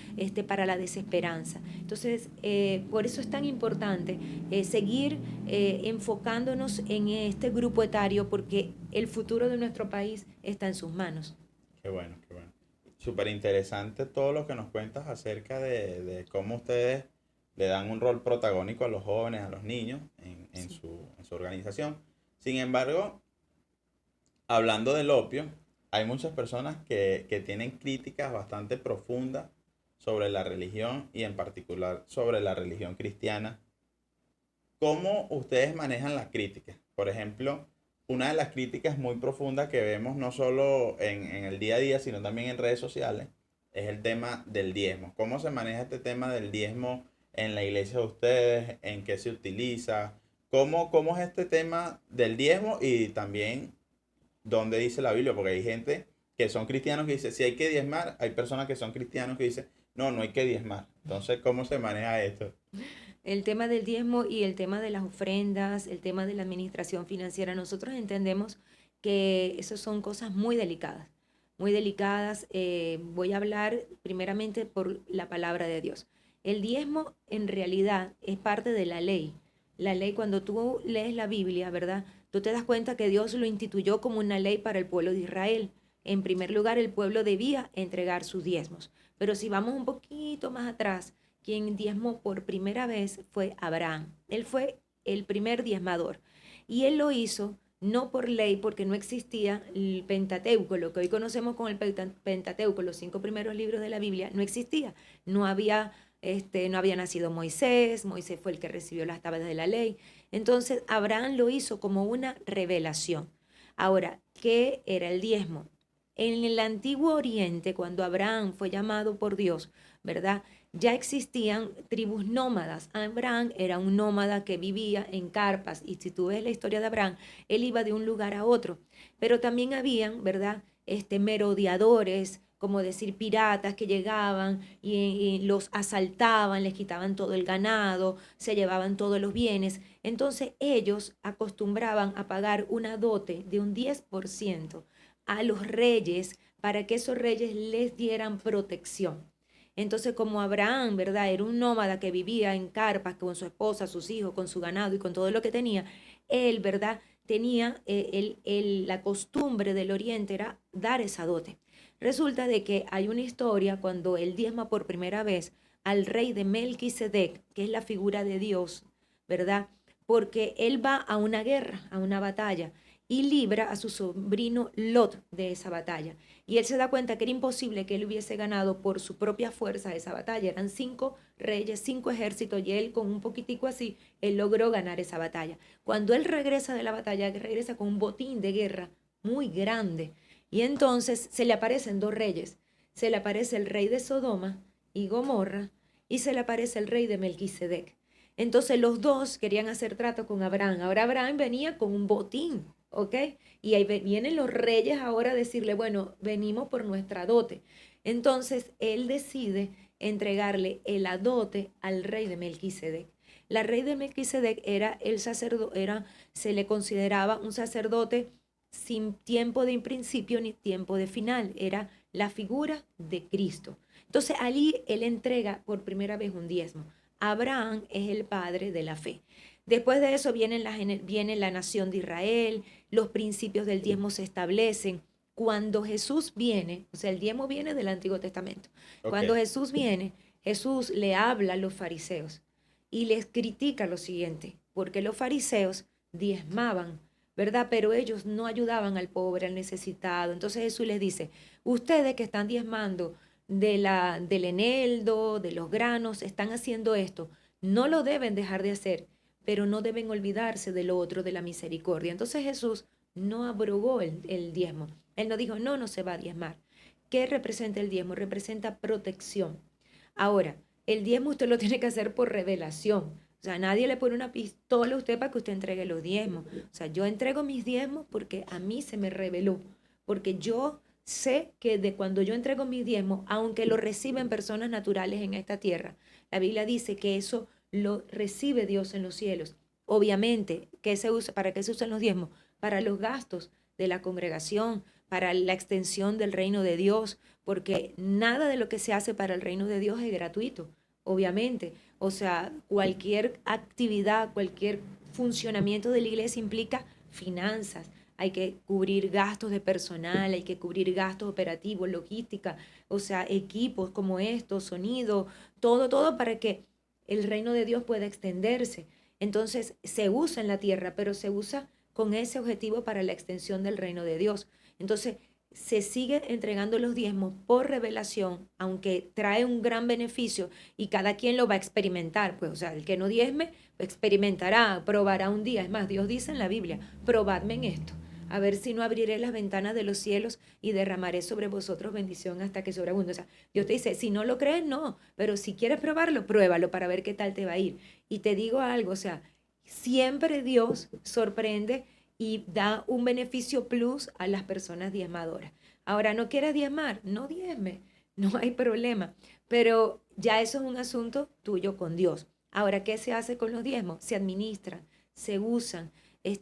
para la desesperanza. Entonces, por eso es tan importante seguir enfocándonos en este grupo etario, porque el futuro de nuestro país está en sus manos. Qué bueno, qué bueno. Súper interesante todo lo que nos cuentas acerca de cómo ustedes le dan un rol protagónico a los jóvenes, a los niños Sí. en su organización. Sin embargo, hablando del opio, hay muchas personas que tienen críticas bastante profundas sobre la religión y en particular sobre la religión cristiana. ¿Cómo ustedes manejan las críticas? Por ejemplo, una de las críticas muy profundas que vemos no solo en el día a día, sino también en redes sociales, es el tema del diezmo. ¿Cómo se maneja este tema del diezmo en la iglesia de ustedes? ¿En qué se utiliza? ¿Cómo es este tema del diezmo? Y también, ¿dónde dice la Biblia? Porque hay gente que son cristianos que dice, si hay que diezmar, hay personas que son cristianos que dicen, no, no hay que diezmar. Entonces, ¿cómo se maneja esto? El tema del diezmo y el tema de las ofrendas, el tema de la administración financiera, nosotros entendemos que esas son cosas muy delicadas, muy delicadas. Voy a hablar primeramente por la palabra de Dios. El diezmo en realidad es parte de la ley. La ley, cuando tú lees la Biblia, ¿verdad? Tú te das cuenta que Dios lo instituyó como una ley para el pueblo de Israel. En primer lugar, el pueblo debía entregar sus diezmos. Pero si vamos un poquito más atrás, quien diezmó por primera vez fue Abraham. Él fue el primer diezmador. Y él lo hizo no por ley, porque no existía el Pentateuco, lo que hoy conocemos como el Pentateuco, los 5 primeros libros de la Biblia, no existía. No había, no había nacido Moisés, Moisés fue el que recibió las tablas de la ley. Entonces, Abraham lo hizo como una revelación. Ahora, ¿qué era el diezmo? En el antiguo Oriente, cuando Abraham fue llamado por Dios, ¿verdad? Ya existían tribus nómadas. Abraham era un nómada que vivía en carpas y si tú ves la historia de Abraham, él iba de un lugar a otro. Pero también habían, ¿verdad? Merodeadores, como decir piratas que llegaban y los asaltaban, les quitaban todo el ganado, se llevaban todos los bienes. Entonces ellos acostumbraban a pagar una dote de un 10% a los reyes para que esos reyes les dieran protección. Entonces, como Abraham, ¿verdad? Era un nómada que vivía en carpas con su esposa, sus hijos, con su ganado y con todo lo que tenía, él, ¿verdad? Tenía la costumbre del oriente era dar esa dote. Resulta de que hay una historia cuando él diezma por primera vez al rey de Melquisedec, que es la figura de Dios, ¿verdad? Porque él va a una guerra, a una batalla, y libra a su sobrino Lot de esa batalla. Y él se da cuenta que era imposible que él hubiese ganado por su propia fuerza esa batalla. Eran 5 reyes, 5 ejércitos y él con un poquitico así, él logró ganar esa batalla. Cuando él regresa de la batalla, regresa con un botín de guerra muy grande. Y entonces se le aparecen 2 reyes. Se le aparece el rey de Sodoma y Gomorra y se le aparece el rey de Melquisedec. Entonces los dos querían hacer trato con Abraham. Ahora Abraham venía con un botín, ¿ok? Y ahí vienen los reyes ahora a decirle, bueno, venimos por nuestra dote. Entonces él decide entregarle el dote al rey de Melquisedec. La rey de Melquisedec era el sacerdote, se le consideraba un sacerdote sin tiempo de principio ni tiempo de final, era la figura de Cristo. Entonces allí él entrega por primera vez un diezmo. Abraham es el padre de la fe. Después de eso viene la nación de Israel, los principios del diezmo se establecen. Cuando Jesús viene, o sea, el diezmo viene del Antiguo Testamento. Cuando Ok. Jesús viene, Jesús le habla a los fariseos y les critica lo siguiente, porque los fariseos diezmaban, ¿verdad? Pero ellos no ayudaban al pobre, al necesitado. Entonces Jesús les dice, ustedes que están diezmando del eneldo, de los granos, están haciendo esto, no lo deben dejar de hacer, pero no deben olvidarse de lo otro, de la misericordia. Entonces Jesús no abrogó el diezmo. Él no dijo, no, no se va a diezmar. ¿Qué representa el diezmo? Representa protección. Ahora, el diezmo usted lo tiene que hacer por revelación. O sea, nadie le pone una pistola a usted para que usted entregue los diezmos. O sea, yo entrego mis diezmos porque a mí se me reveló. Porque yo sé que de cuando yo entrego mis diezmos, aunque lo reciben personas naturales en esta tierra, la Biblia dice que eso lo recibe Dios en los cielos. Obviamente, ¿para qué se usan los diezmos? Para los gastos de la congregación, para la extensión del reino de Dios, porque nada de lo que se hace para el reino de Dios es gratuito, obviamente. O sea, cualquier actividad, cualquier funcionamiento de la iglesia implica finanzas. Hay que cubrir gastos de personal, hay que cubrir gastos operativos, logística, o sea, equipos como estos, sonido, todo para que el reino de Dios pueda extenderse. Entonces, se usa en la tierra, pero se usa con ese objetivo para la extensión del reino de Dios. Entonces, se sigue entregando los diezmos por revelación, aunque trae un gran beneficio y cada quien lo va a experimentar. Pues, o sea, el que no diezme experimentará, probará un día. Es más, Dios dice en la Biblia, probadme en esto, a ver si no abriré las ventanas de los cielos y derramaré sobre vosotros bendición hasta que sobreabunde. O sea, Dios te dice, si no lo crees, no, pero si quieres probarlo, pruébalo para ver qué tal te va a ir. Y te digo algo, o sea, siempre Dios sorprende y da un beneficio plus a las personas diezmadoras. Ahora, ¿no quieres diezmar? No diezme, no hay problema, pero ya eso es un asunto tuyo con Dios. Ahora, ¿qué se hace con los diezmos? Se administran, se usan.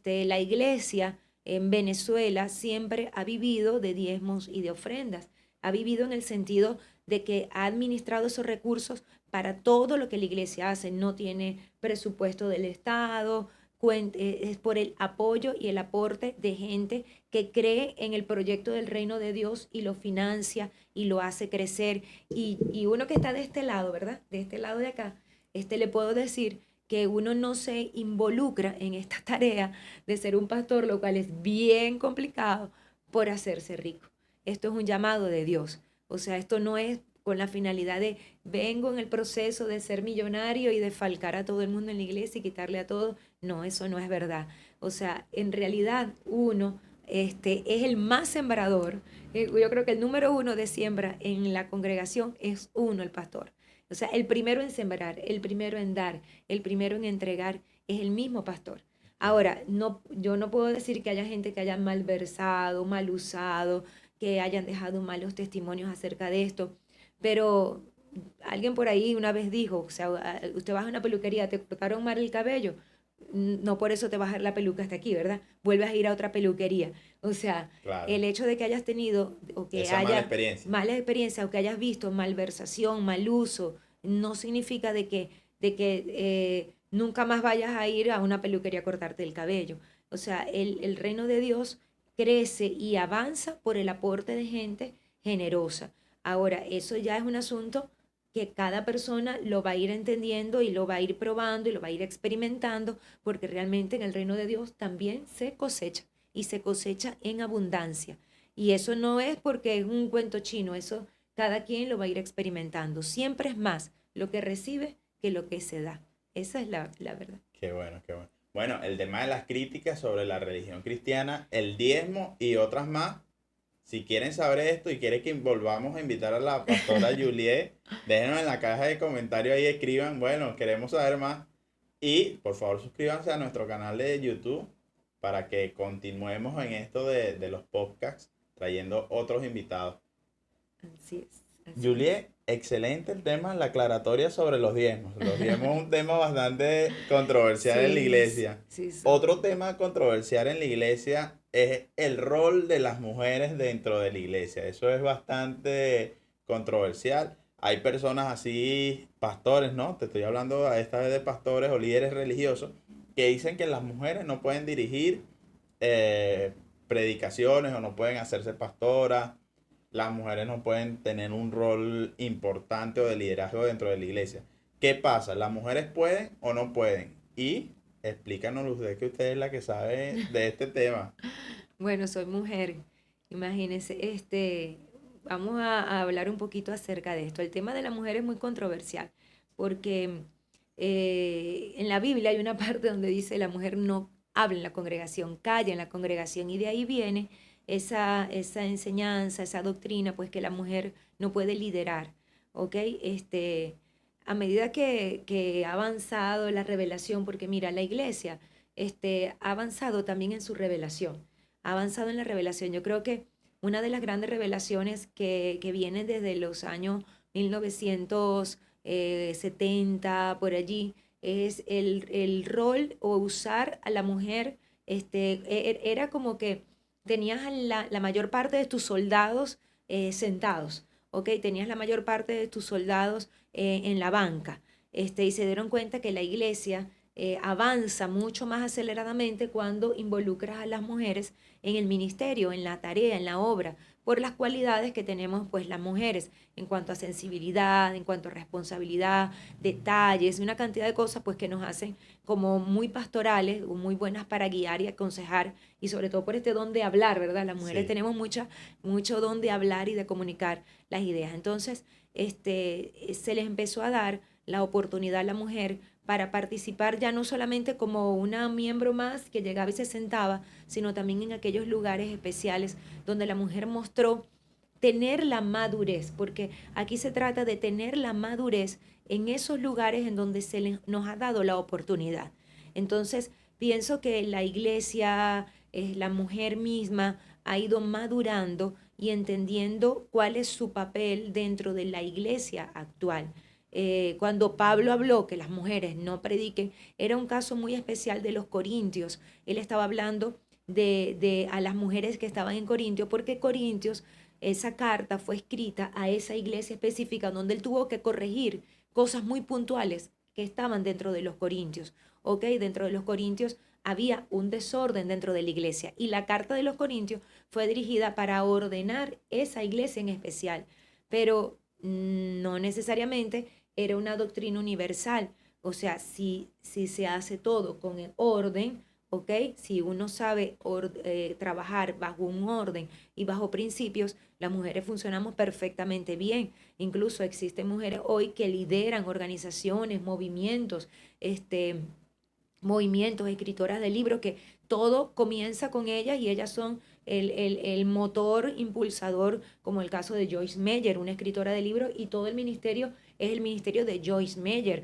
La iglesia en Venezuela siempre ha vivido de diezmos y de ofrendas. Ha vivido en el sentido de que ha administrado esos recursos para todo lo que la iglesia hace. No tiene presupuesto del Estado, es por el apoyo y el aporte de gente que cree en el proyecto del reino de Dios y lo financia y lo hace crecer. Y uno que está de este lado, ¿verdad? De este lado de acá, le puedo decir que uno no se involucra en esta tarea de ser un pastor, lo cual es bien complicado por hacerse rico. Esto es un llamado de Dios. O sea, esto no es con la finalidad de vengo en el proceso de ser millonario y de falcar a todo el mundo en la iglesia y quitarle a todo. No, eso no es verdad. O sea, en realidad uno es el más sembrador. Yo creo que el número uno de siembra en la congregación es uno, el pastor. O sea, el primero en sembrar, el primero en dar, el primero en entregar es el mismo pastor. Ahora, no, yo no puedo decir que haya gente que haya malversado, mal usado, que hayan dejado malos testimonios acerca de esto, pero alguien por ahí una vez dijo, o sea, usted va a una peluquería, te cortaron mal el cabello, no por eso te vas a dejar la peluca hasta aquí, ¿verdad? Vuelves a ir a otra peluquería. O sea, Claro. el hecho de que hayas tenido o que Esa mala haya experiencia. mala experiencia o que hayas visto malversación, mal uso, no significa de que nunca más vayas a ir a una peluquería a cortarte el cabello. O sea, el reino de Dios crece y avanza por el aporte de gente generosa. Ahora, eso ya es un asunto que cada persona lo va a ir entendiendo y lo va a ir probando y lo va a ir experimentando, porque realmente en el reino de Dios también se cosecha y se cosecha en abundancia. Y eso no es porque es un cuento chino, eso cada quien lo va a ir experimentando. Siempre es más lo que recibe que lo que se da. Esa es la verdad. Qué bueno, qué bueno. Bueno, el tema de las críticas sobre la religión cristiana, el diezmo y otras más. Si quieren saber esto y quieren que volvamos a invitar a la pastora Juliet, déjenos en la caja de comentarios ahí, escriban, bueno, queremos saber más. Y por favor suscríbanse a nuestro canal de YouTube para que continuemos en esto de los podcasts, trayendo otros invitados. Así es. Así es. Juliet, excelente el tema, la aclaratoria sobre los diezmos. Los diezmos es un tema bastante controversial en la Sí, iglesia. sí son. Otro tema controversial en la iglesia es el rol de las mujeres dentro de la iglesia. Eso es bastante controversial. Hay personas así, pastores, ¿no? Te estoy hablando a esta vez de pastores o líderes religiosos que dicen que las mujeres no pueden dirigir eh, predicaciones o no pueden hacerse pastoras, las mujeres no pueden tener un rol importante o de liderazgo dentro de la iglesia. ¿Qué pasa? ¿Las mujeres pueden o no pueden? Y explícanos usted, que usted es la que sabe de este tema. Bueno, soy mujer. Imagínense, vamos a hablar un poquito acerca de esto. El tema de la mujer es muy controversial porque en la Biblia hay una parte donde dice la mujer no habla en la congregación, calla en la congregación y de ahí viene esa enseñanza, esa doctrina, pues que la mujer no puede liderar, ¿ok? A medida que ha avanzado la revelación, porque mira, la iglesia ha avanzado también en su revelación, ha avanzado en la revelación. Yo creo que una de las grandes revelaciones que vienen desde los años 1970, por allí, es el rol o usar a la mujer, era como que tenías a la mayor parte de tus soldados sentados, ¿ok? Tenías la mayor parte de tus soldados en la banca, y se dieron cuenta que la iglesia avanza mucho más aceleradamente cuando involucras a las mujeres en el ministerio, en la tarea, en la obra, por las cualidades que tenemos pues las mujeres en cuanto a sensibilidad, en cuanto a responsabilidad, detalles, una cantidad de cosas pues que nos hacen como muy pastorales, o muy buenas para guiar y aconsejar, y sobre todo por este don de hablar, ¿verdad? Las mujeres Sí. tenemos mucho don de hablar y de comunicar las ideas. Entonces, se les empezó a dar la oportunidad a la mujer para participar ya no solamente como una miembro más que llegaba y se sentaba, sino también en aquellos lugares especiales donde la mujer mostró tener la madurez, porque aquí se trata de tener la madurez en esos lugares en donde nos ha dado la oportunidad. Entonces, pienso que la iglesia, la mujer misma, ha ido madurando y entendiendo cuál es su papel dentro de la iglesia actual. Cuando Pablo habló que las mujeres no prediquen, era un caso muy especial de los corintios. Él estaba hablando a las mujeres que estaban en Corintios, porque Corintios, esa carta fue escrita a esa iglesia específica donde él tuvo que corregir cosas muy puntuales que estaban dentro de los corintios. ¿Ok? Dentro de los corintios había un desorden dentro de la iglesia y la carta de los corintios fue dirigida para ordenar esa iglesia en especial, pero no necesariamente era una doctrina universal. O sea, si se hace todo con el orden, ¿ok? Si uno sabe trabajar bajo un orden y bajo principios, las mujeres funcionamos perfectamente bien. Incluso existen mujeres hoy que lideran organizaciones, movimientos, escritoras de libros, que todo comienza con ellas y ellas son el motor impulsador, como el caso de Joyce Meyer, una escritora de libros, y todo el ministerio es el ministerio de Joyce Meyer,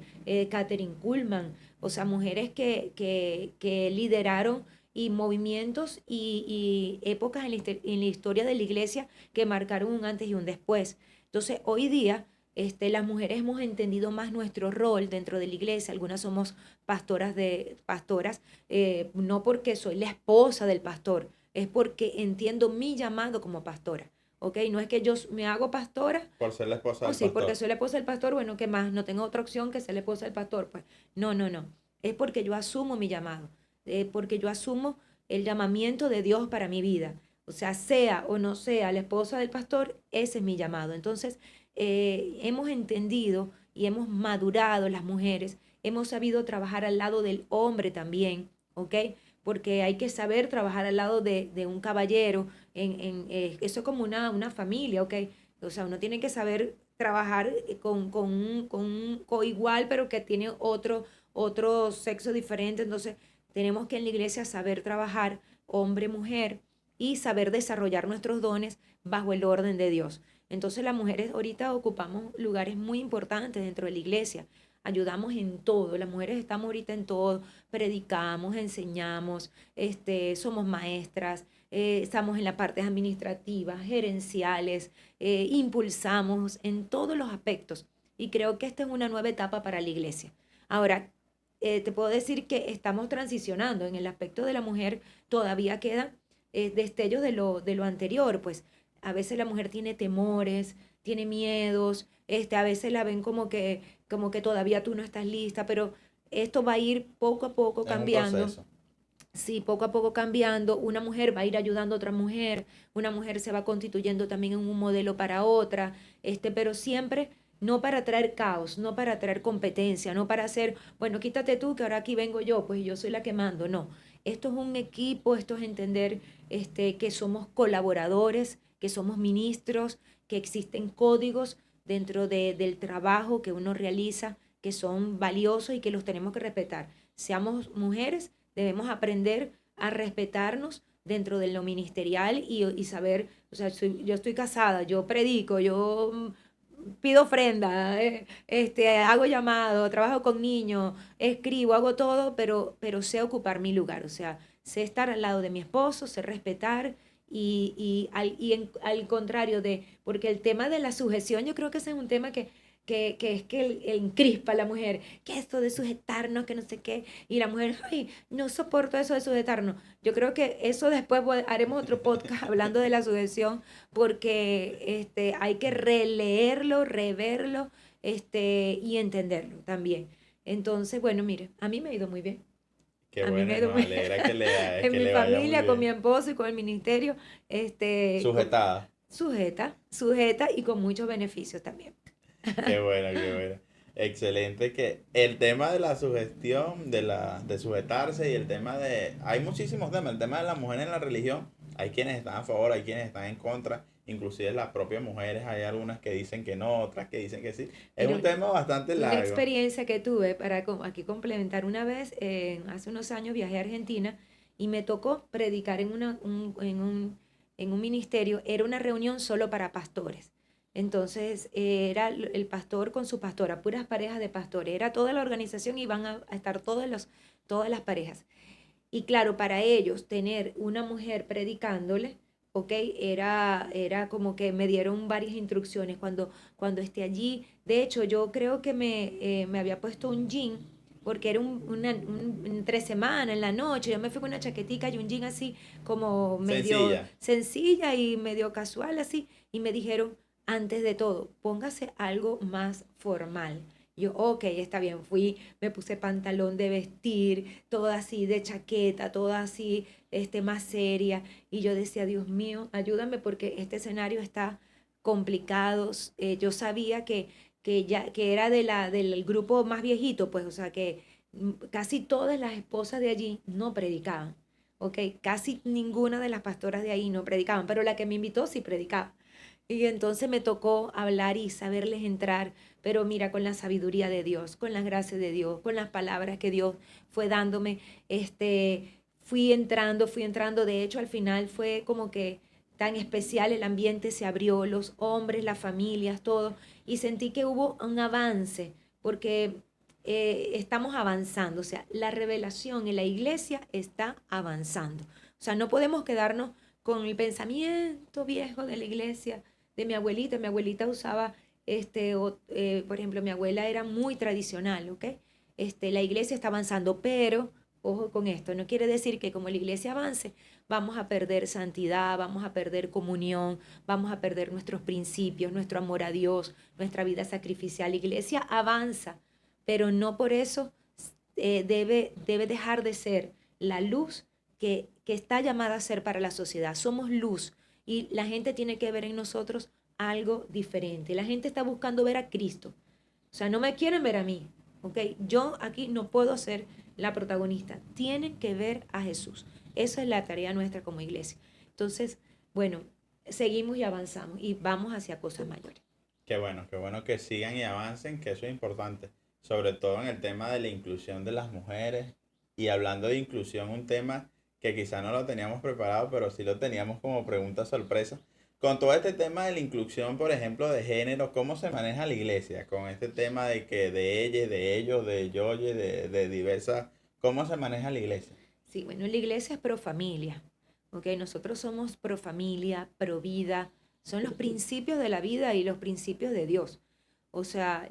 Catherine Kuhlman, o sea, mujeres que lideraron y movimientos y épocas en la historia de la iglesia que marcaron un antes y un después. Entonces, hoy día, las mujeres hemos entendido más nuestro rol dentro de la iglesia. Algunas somos pastoras, no porque soy la esposa del pastor, es porque entiendo mi llamado como pastora. ¿Ok? No es que yo me hago pastora. Por ser la esposa Oh, del sí, porque pastor. soy la esposa del pastor, bueno, ¿qué más? No tengo otra opción que ser la esposa del pastor. Pues no, no, no. Es porque yo asumo mi llamado, porque yo asumo el llamamiento de Dios para mi vida. O sea o no sea la esposa del pastor, ese es mi llamado. Entonces, hemos entendido y hemos madurado las mujeres, hemos sabido trabajar al lado del hombre también, ¿ok? Porque hay que saber trabajar al lado de un caballero, eso es como una familia, ¿ok? O sea, uno tiene que saber trabajar con un coigual, pero que tiene otro sexo diferente. Entonces, tenemos que en la iglesia saber trabajar hombre-mujer y saber desarrollar nuestros dones bajo el orden de Dios. Entonces, las mujeres ahorita ocupamos lugares muy importantes dentro de la iglesia. Ayudamos en todo, las mujeres estamos ahorita en todo, predicamos, enseñamos, somos maestras, estamos en las partes administrativas, gerenciales, impulsamos en todos los aspectos. Y creo que esta es una nueva etapa para la iglesia. Ahora, te puedo decir que estamos transicionando en el aspecto de la mujer, todavía quedan destellos de lo anterior, pues a veces la mujer tiene temores, tiene miedos, a veces la ven como que todavía tú no estás lista, pero esto va a ir poco a poco Es un cambiando. proceso. Sí, poco a poco cambiando, una mujer va a ir ayudando a otra mujer, una mujer se va constituyendo también en un modelo para otra, pero siempre no para traer caos, no para traer competencia, no para hacer, bueno, quítate tú que ahora aquí vengo yo, pues yo soy la que mando, no. Esto es un equipo, esto es entender que somos colaboradores, que somos ministros, que existen códigos dentro del trabajo que uno realiza, que son valiosos y que los tenemos que respetar. Seamos mujeres, debemos aprender a respetarnos dentro de lo ministerial y saber, o sea, yo estoy casada, yo predico, yo pido ofrenda, hago llamado, trabajo con niños, escribo, hago todo, pero sé ocupar mi lugar, o sea, sé estar al lado de mi esposo, sé respetar al contrario porque el tema de la sujeción, yo creo que ese es un tema que es que el encrispa a la mujer, que esto de sujetarnos, que no sé qué, y la mujer, ay, no soporto eso de sujetarnos. Yo creo que eso después haremos otro podcast hablando de la sujeción, porque hay que releerlo, reverlo, y entenderlo también. Entonces, bueno, mire, a mí me ha ido muy bien. Qué A mí me bueno, ha ido nos muy bien. alegra que le, En que mi le vaya muy familia, con mi bien. esposo y con el ministerio, Sujetada. sujeta y con muchos beneficios también. Qué bueno, qué bueno. Excelente que el tema de la sugestión, de sujetarse y el tema de... Hay muchísimos temas. El tema de la mujer en la religión, hay quienes están a favor, hay quienes están en contra. Inclusive las propias mujeres, hay algunas que dicen que no, otras que dicen que sí. Es Mira, un tema bastante una largo. experiencia que tuve para aquí complementar una vez, hace unos años viajé a Argentina y me tocó predicar en un ministerio, era una reunión solo para pastores. Entonces era el pastor con su pastora, puras parejas de pastores, era toda la organización y van a estar todas las parejas. Y claro, para ellos tener una mujer predicándole, ¿ok? Era como que me dieron varias instrucciones cuando esté allí. De hecho, yo creo que me había puesto un jean, porque era entre semana, en la noche. Yo me fui con una chaquetica y un jean así como medio Sencilla. sencilla y medio casual así. Y me dijeron, antes de todo, póngase algo más formal. Yo, ok, está bien, fui, me puse pantalón de vestir, toda así de chaqueta, toda así, más seria. Y yo decía, Dios mío, ayúdame porque este escenario está complicado. Yo sabía que era del grupo más viejito, pues, o sea, que casi todas las esposas de allí no predicaban. Ok, casi ninguna de las pastoras de ahí no predicaban, pero la que me invitó sí predicaba. Y entonces me tocó hablar y saberles entrar, pero mira, con la sabiduría de Dios, con las gracias de Dios, con las palabras que Dios fue dándome, fui entrando, de hecho al final fue como que tan especial, el ambiente se abrió, los hombres, las familias, todo, y sentí que hubo un avance, porque estamos avanzando, o sea, la revelación en la iglesia está avanzando. O sea, no podemos quedarnos con el pensamiento viejo de la iglesia, de mi abuelita. Mi abuelita usaba, por ejemplo, mi abuela era muy tradicional, ¿ok? La iglesia está avanzando, pero, ojo con esto, no quiere decir que como la iglesia avance, vamos a perder santidad, vamos a perder comunión, vamos a perder nuestros principios, nuestro amor a Dios, nuestra vida sacrificial. La iglesia avanza, pero no por eso debe dejar de ser la luz que está llamada a ser para la sociedad. Somos luz y la gente tiene que ver en nosotros algo diferente. La gente está buscando ver a Cristo. O sea, no me quieren ver a mí, ¿ok? Yo aquí no puedo ser la protagonista. Tienen que ver a Jesús. Esa es la tarea nuestra como iglesia. Entonces, bueno, seguimos y avanzamos y vamos hacia cosas mayores. Qué bueno que sigan y avancen, que eso es importante. Sobre todo en el tema de la inclusión de las mujeres. Y hablando de inclusión, un tema que quizá no lo teníamos preparado, pero sí lo teníamos como pregunta sorpresa. Con todo este tema de la inclusión, por ejemplo, de género, ¿cómo se maneja la iglesia? Con este tema de que de ella, de ellos, de yo, de diversas, ¿cómo se maneja la iglesia? Sí, bueno, la iglesia es pro familia, ¿ok? Nosotros somos pro familia, pro vida, son los principios de la vida y los principios de Dios. O sea,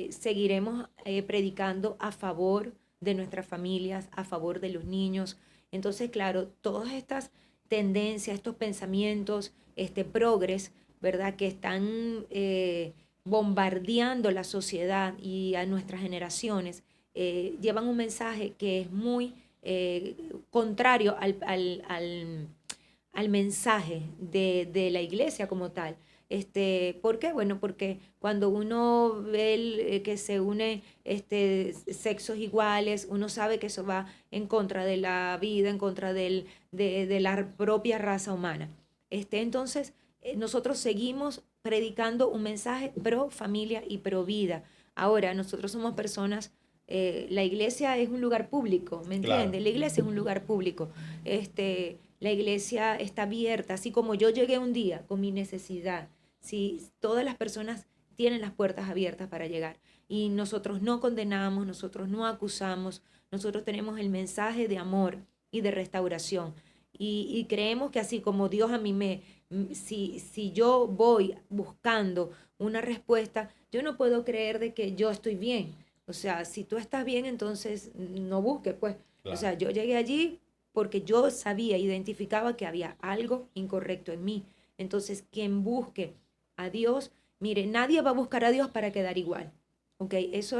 seguiremos predicando a favor de nuestras familias, a favor de los niños. Entonces, claro, todas estas tendencias, estos pensamientos, este progres, ¿verdad? Que están bombardeando la sociedad y a nuestras generaciones, llevan un mensaje que es muy eh, contrario al mensaje de la iglesia como tal. ¿Por qué? Bueno, porque cuando uno ve que se une sexos iguales, uno sabe que eso va en contra de la vida, en contra de la propia raza humana. Entonces, nosotros seguimos predicando un mensaje pro familia y pro vida. Ahora, nosotros somos personas, la iglesia es un lugar público, ¿me Claro, entiendes? La iglesia es un lugar público. La iglesia está abierta, así como yo llegué un día con mi necesidad, si todas las personas tienen las puertas abiertas para llegar. Y nosotros no condenamos, nosotros no acusamos, nosotros tenemos el mensaje de amor y de restauración. Y creemos que así como Dios a mí si yo voy buscando una respuesta, yo no puedo creer de que yo estoy bien. O sea, si tú estás bien, entonces no busques, pues. O claro. sea, yo llegué allí porque yo sabía, identificaba que había algo incorrecto en mí. Entonces, quien busque a Dios, mire, nadie va a buscar a Dios para quedar igual. ¿Ok? Eso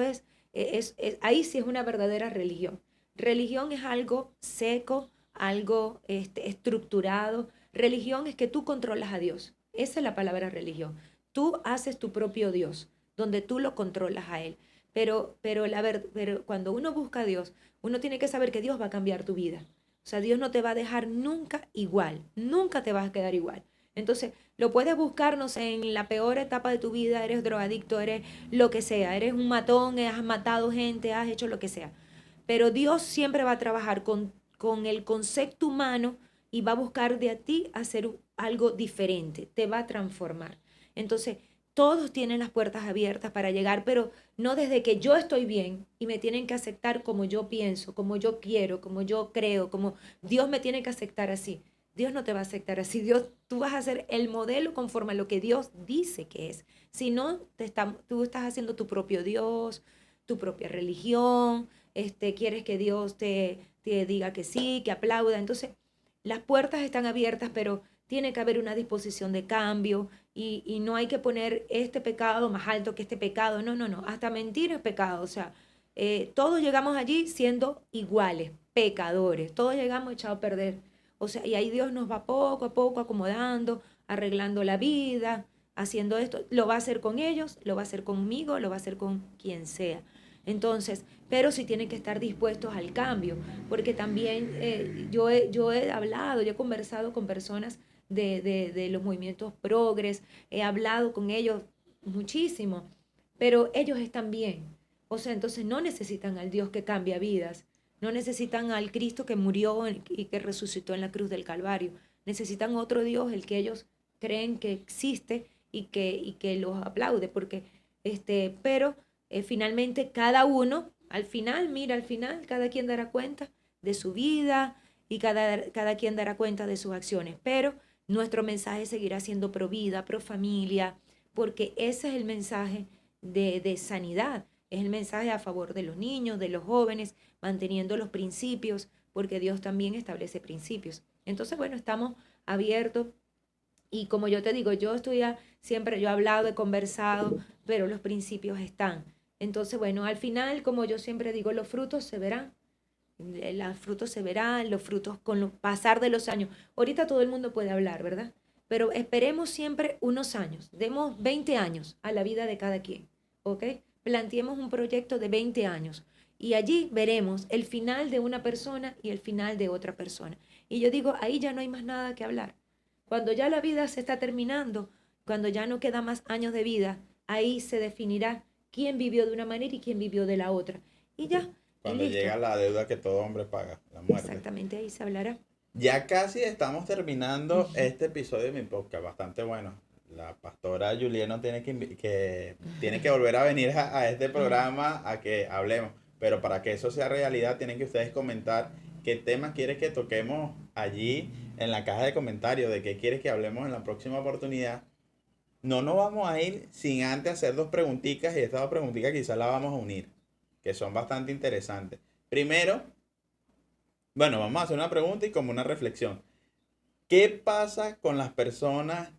ahí sí es una verdadera religión. Religión es algo seco, algo estructurado. Religión es que tú controlas a Dios. Esa es la palabra religión. Tú haces tu propio Dios, donde tú lo controlas a Él. Pero cuando uno busca a Dios, uno tiene que saber que Dios va a cambiar tu vida. O sea, Dios no te va a dejar nunca igual, nunca te vas a quedar igual. Entonces, lo puedes buscar, no sé, en la peor etapa de tu vida, eres drogadicto, eres lo que sea, eres un matón, has matado gente, has hecho lo que sea. Pero Dios siempre va a trabajar con el concepto humano y va a buscar de a ti hacer algo diferente, te va a transformar. Entonces, todos tienen las puertas abiertas para llegar, pero no desde que yo estoy bien y me tienen que aceptar como yo pienso, como yo quiero, como yo creo, como Dios me tiene que aceptar así. Dios no te va a aceptar así. Dios, tú vas a ser el modelo conforme a lo que Dios dice que es. Si no, tú estás haciendo tu propio Dios, tu propia religión, quieres que Dios te diga que sí, que aplauda. Entonces, las puertas están abiertas, pero tiene que haber una disposición de cambio y no hay que poner este pecado más alto que este pecado. No, no, no. Hasta mentir es pecado. O sea, todos llegamos allí siendo iguales, pecadores. Todos llegamos echados a perder. O sea, y ahí Dios nos va poco a poco acomodando, arreglando la vida, haciendo esto. Lo va a hacer con ellos, lo va a hacer conmigo, lo va a hacer con quien sea. Entonces, pero sí tienen que estar dispuestos al cambio, porque también yo he hablado, yo he conversado con personas de los movimientos progres, he hablado con ellos muchísimo, pero ellos están bien. O sea, entonces no necesitan al Dios que cambia vidas, no necesitan al Cristo que murió y que resucitó en la cruz del Calvario, necesitan otro Dios, el que ellos creen que existe y que los aplaude, porque pero finalmente cada uno, al final, mira, al final, cada quien dará cuenta de su vida y cada quien dará cuenta de sus acciones, pero nuestro mensaje seguirá siendo pro vida, pro familia, porque ese es el mensaje de sanidad, es el mensaje a favor de los niños, de los jóvenes, manteniendo los principios, porque Dios también establece principios. Entonces, bueno, estamos abiertos y como yo te digo, siempre yo he hablado, he conversado, pero los principios están. Entonces, bueno, al final, como yo siempre digo, los frutos se verán. Los frutos se verán, los frutos con el pasar de los años. Ahorita todo el mundo puede hablar, ¿verdad? Pero esperemos siempre unos años. Demos 20 años a la vida de cada quien, ¿ok? Planteemos un proyecto de 20 años y allí veremos el final de una persona y el final de otra persona. Y yo digo, ahí ya no hay más nada que hablar. Cuando ya la vida se está terminando, cuando ya no queda más años de vida, ahí se definirá quién vivió de una manera y quién vivió de la otra. Y ya, y Cuando listo. llega la deuda que todo hombre paga, la muerte. Exactamente, ahí se hablará. Ya casi estamos terminando este episodio de mi podcast, bastante bueno. La pastora Juliana tiene que volver a venir a este programa a que hablemos. Pero para que eso sea realidad, tienen que ustedes comentar qué temas quieres que toquemos allí en la caja de comentarios, de qué quieres que hablemos en la próxima oportunidad. No nos vamos a ir sin antes hacer dos preguntitas y estas dos preguntitas quizás las vamos a unir, que son bastante interesantes. Primero, bueno, vamos a hacer una pregunta y como una reflexión. ¿Qué pasa con las personas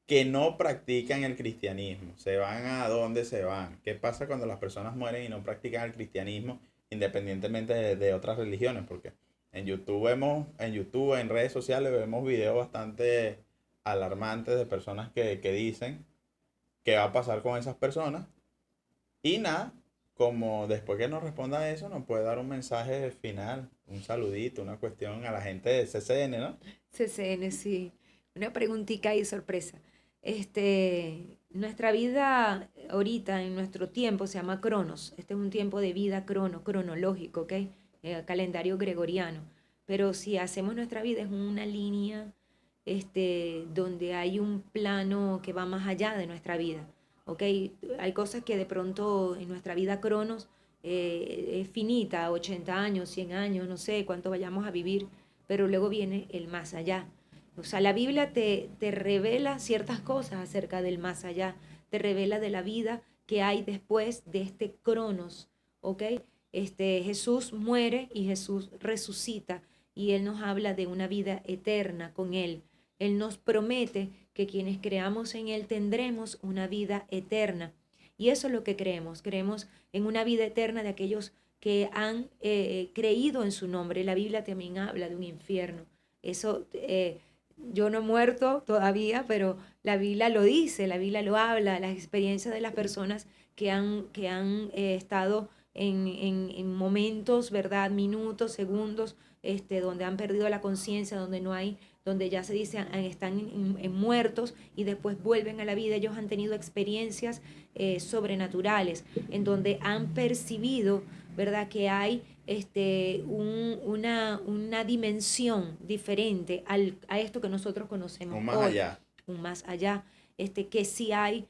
que no practican el cristianismo? ¿Se van a dónde se van? ¿Qué pasa cuando las personas mueren y no practican el cristianismo independientemente de otras religiones? Porque en YouTube, en redes sociales vemos videos bastante alarmantes de personas que dicen qué va a pasar con esas personas. Y nada, como después que nos responda a eso, nos puede dar un mensaje final, un saludito, una cuestión a la gente de CCN, ¿no? CCN, sí. Una preguntita y sorpresa. Nuestra vida ahorita, en nuestro tiempo, se llama Cronos. Este es un tiempo de vida cronológico, ¿ok? Calendario gregoriano. Pero si hacemos nuestra vida es una línea donde hay un plano que va más allá de nuestra vida, ¿ok? Hay cosas que de pronto en nuestra vida Cronos es finita, 80 años, 100 años, no sé cuánto vayamos a vivir, pero luego viene el más allá. O sea, la Biblia te revela ciertas cosas acerca del más allá, te revela de la vida que hay después de este Cronos, ¿ok? Jesús muere y Jesús resucita y Él nos habla de una vida eterna con Él. Él nos promete que quienes creamos en Él tendremos una vida eterna. Y eso es lo que creemos. Creemos en una vida eterna de aquellos que han creído en su nombre. La Biblia también habla de un infierno. Eso yo no he muerto todavía, pero la Biblia lo dice, la Biblia lo habla, las experiencias de las personas que han estado en momentos, ¿verdad? Minutos, segundos, donde han perdido la conciencia, donde no hay, donde ya se dice están en muertos y después vuelven a la vida. Ellos han tenido experiencias sobrenaturales, en donde han percibido, ¿verdad? Que hay una dimensión diferente a esto que nosotros conocemos Un más hoy, allá. un más allá, que sí hay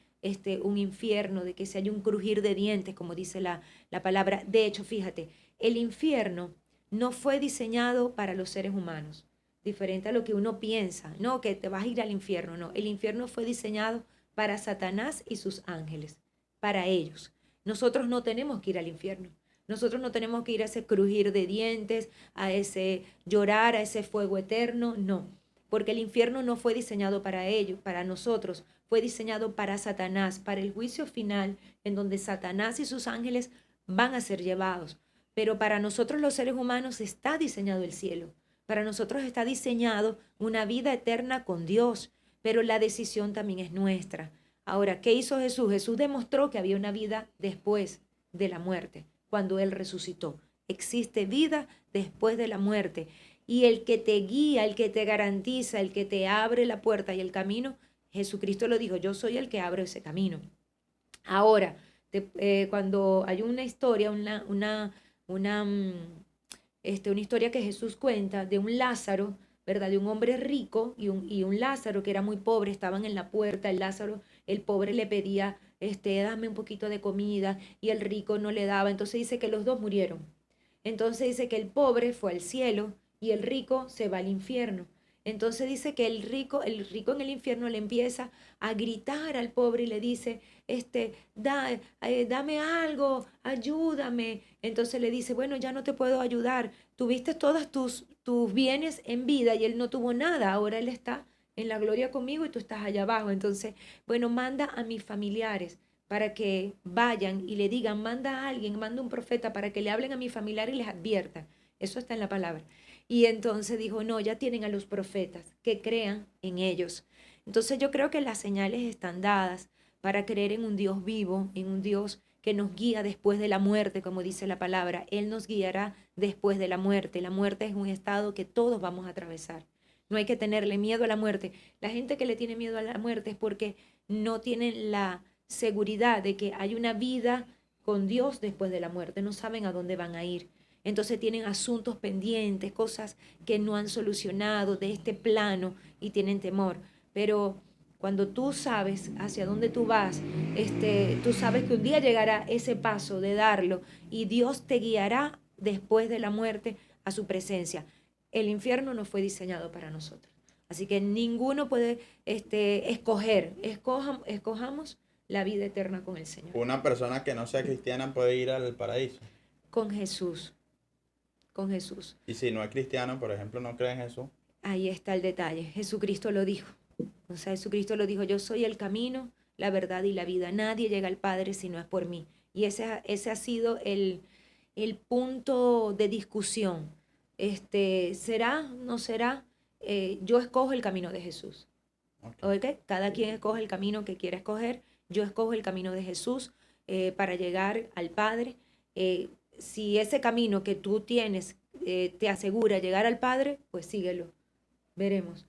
un infierno, de que si hay un crujir de dientes, como dice la palabra. De hecho, fíjate, el infierno no fue diseñado para los seres humanos, diferente a lo que uno piensa, no, que te vas a ir al infierno, no, el infierno fue diseñado para Satanás y sus ángeles, para ellos. Nosotros no tenemos que ir al infierno. Nosotros no tenemos que ir a ese crujir de dientes, a ese llorar, a ese fuego eterno, no. Porque el infierno no fue diseñado para ellos, para nosotros, fue diseñado para Satanás, para el juicio final, en donde Satanás y sus ángeles van a ser llevados. Pero para nosotros los seres humanos está diseñado el cielo. Para nosotros está diseñado una vida eterna con Dios, pero la decisión también es nuestra. Ahora, ¿qué hizo Jesús? Jesús demostró que había una vida después de la muerte, cuando Él resucitó. Existe vida después de la muerte. Y el que te guía, el que te garantiza, el que te abre la puerta y el camino, Jesucristo lo dijo, yo soy el que abre ese camino. Ahora, cuando hay una historia, una historia que Jesús cuenta de un Lázaro, ¿verdad? De un hombre rico y un Lázaro que era muy pobre, estaban en la puerta, el Lázaro, el pobre le pedía, dame un poquito de comida y el rico no le daba, entonces dice que los dos murieron. Entonces dice que el pobre fue al cielo y el rico se va al infierno. Entonces dice que el rico en el infierno le empieza a gritar al pobre y le dice, dame algo, ayúdame. Entonces le dice, bueno, ya no te puedo ayudar. Tuviste todos tus bienes en vida y él no tuvo nada. Ahora él está en la gloria conmigo y tú estás allá abajo. Entonces, bueno, manda a mis familiares para que vayan y le digan, manda a alguien, manda un profeta para que le hablen a mi familiar y les advierta. Eso está en la palabra. Y entonces dijo, no, ya tienen a los profetas, que crean en ellos. Entonces yo creo que las señales están dadas para creer en un Dios vivo, en un Dios que nos guía después de la muerte, como dice la palabra. Él nos guiará después de la muerte. La muerte es un estado que todos vamos a atravesar. No hay que tenerle miedo a la muerte. La gente que le tiene miedo a la muerte es porque no tienen la seguridad de que hay una vida con Dios después de la muerte. No saben a dónde van a ir. Entonces tienen asuntos pendientes, cosas que no han solucionado de este plano y tienen temor. Pero cuando tú sabes hacia dónde tú vas, tú sabes que un día llegará ese paso de darlo y Dios te guiará después de la muerte a su presencia. El infierno no fue diseñado para nosotros. Así que ninguno puede escoger. Escojamos la vida eterna con el Señor. Una persona que no sea cristiana puede ir al paraíso. Con Jesús. Con Jesús. Y si no es cristiano, por ejemplo, no cree en Jesús. Ahí está el detalle. Jesucristo lo dijo. O sea, Jesucristo lo dijo, yo soy el camino, la verdad y la vida. Nadie llega al Padre si no es por mí. Y ese ha sido el punto de discusión. ¿Será? ¿No será? Yo escojo el camino de Jesús. Okay. Cada quien escoge el camino que quiera escoger. Yo escojo el camino de Jesús para llegar al Padre. Si ese camino que tú tienes te asegura llegar al Padre, pues síguelo. Veremos.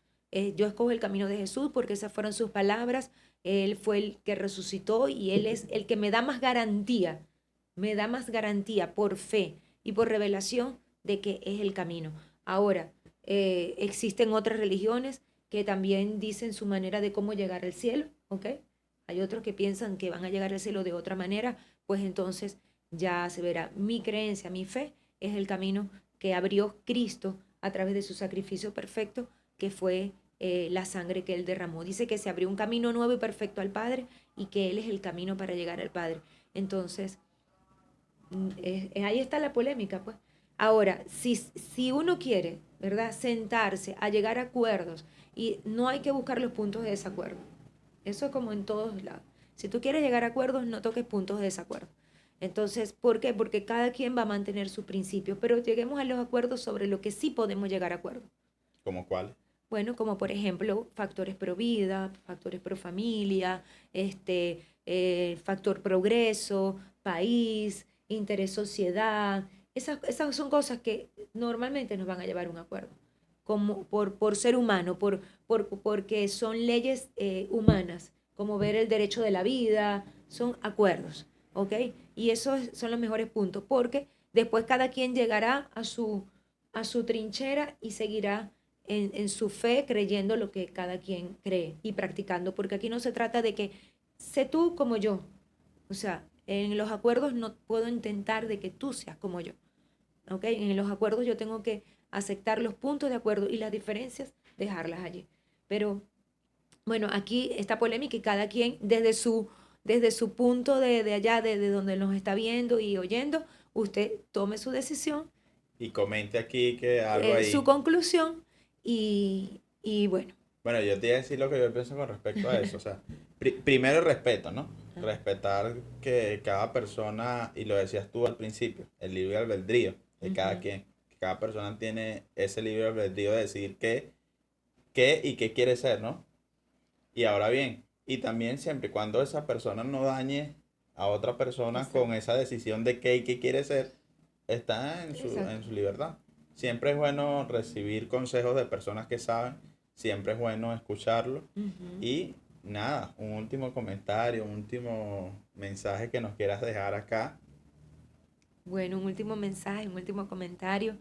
Yo escojo el camino de Jesús porque esas fueron sus palabras. Él fue el que resucitó y Él es el que me da más garantía por fe y por revelación de que es el camino. Ahora, existen otras religiones que también dicen su manera de cómo llegar al cielo, ¿ok? Hay otros que piensan que van a llegar al cielo de otra manera, pues entonces ya se verá. Mi creencia, mi fe es el camino que abrió Cristo a través de su sacrificio perfecto, que fue la sangre que Él derramó. Dice que se abrió un camino nuevo y perfecto al Padre y que Él es el camino para llegar al Padre. Entonces, ahí está la polémica, pues. Ahora, si uno quiere, ¿verdad?, sentarse a llegar a acuerdos y no hay que buscar los puntos de desacuerdo. Eso es como en todos lados. Si tú quieres llegar a acuerdos, no toques puntos de desacuerdo. Entonces, ¿por qué? Porque cada quien va a mantener sus principios, pero lleguemos a los acuerdos sobre lo que sí podemos llegar a acuerdo. ¿Cómo cuál? Bueno, como por ejemplo factores pro vida, factores pro familia, factor progreso, país, interés sociedad. Esas son cosas que normalmente nos van a llevar a un acuerdo, como por ser humano, porque son leyes humanas, como ver el derecho de la vida, son acuerdos, ¿ok? Y esos son los mejores puntos, porque después cada quien llegará a su trinchera y seguirá en su fe, creyendo lo que cada quien cree y practicando, porque aquí no se trata de que sé tú como yo. O sea, en los acuerdos no puedo intentar de que tú seas como yo. ¿Ok? En los acuerdos yo tengo que aceptar los puntos de acuerdo y las diferencias, dejarlas allí. Pero bueno, aquí está polémica y cada quien desde su punto de allá, de donde nos está viendo y oyendo, usted tome su decisión, Y comente aquí que algo su ahí. conclusión y bueno. Bueno, yo te iba a decir lo que yo pienso con respecto a eso. O sea, primero el respeto, ¿no? Respetar que cada persona, y lo decías tú al principio, el libre albedrío de cada Ujú. quien. Que cada persona tiene ese libre albedrío de decidir qué y qué quiere ser, ¿no? Y ahora bien, y también siempre y cuando esa persona no dañe a otra persona con Exacto, esa decisión de qué y qué quiere ser, está en exacto. su libertad. Siempre es bueno recibir consejos de personas que saben, siempre es bueno escucharlo. Ujú. Y nada, un último comentario, un último mensaje que nos quieras dejar acá. Bueno, un último mensaje, un último comentario.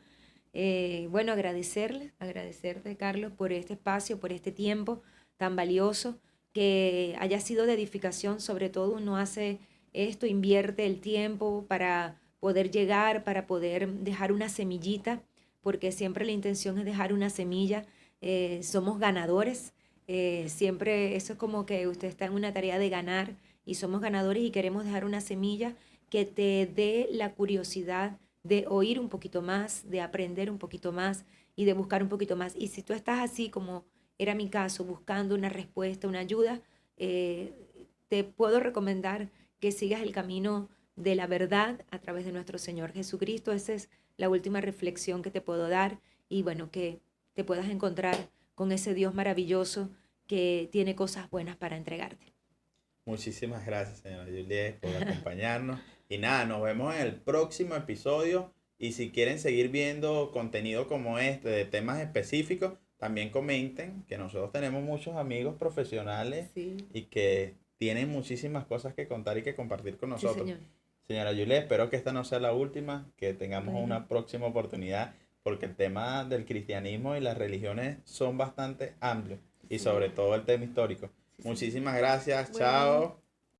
Bueno, agradecerte, Carlos, por este espacio, por este tiempo tan valioso, que haya sido de edificación. Sobre todo uno hace esto, invierte el tiempo para poder llegar, para poder dejar una semillita, porque siempre la intención es dejar una semilla. Somos ganadores, siempre eso es como que usted está en una tarea de ganar y somos ganadores y queremos dejar una semilla que te dé la curiosidad de oír un poquito más, de aprender un poquito más y de buscar un poquito más. Y si tú estás así como era mi caso, buscando una respuesta, una ayuda, eh, te puedo recomendar que sigas el camino de la verdad a través de nuestro Señor Jesucristo. Esa es la última reflexión que te puedo dar y bueno, que te puedas encontrar con ese Dios maravilloso que tiene cosas buenas para entregarte. Muchísimas gracias, señora Juliet, por acompañarnos. Y nada, nos vemos en el próximo episodio. Y si quieren seguir viendo contenido como este, de temas específicos, también comenten que nosotros tenemos muchos amigos profesionales Sí, y que tienen muchísimas cosas que contar y que compartir con sí, nosotros. Señor. Señora Juliet, espero que esta no sea la última, que tengamos Bueno, una próxima oportunidad, porque el tema del cristianismo y las religiones son bastante amplios, y sí, Señor. sobre todo el tema histórico. Sí, Señor. Muchísimas gracias, Bueno, chao.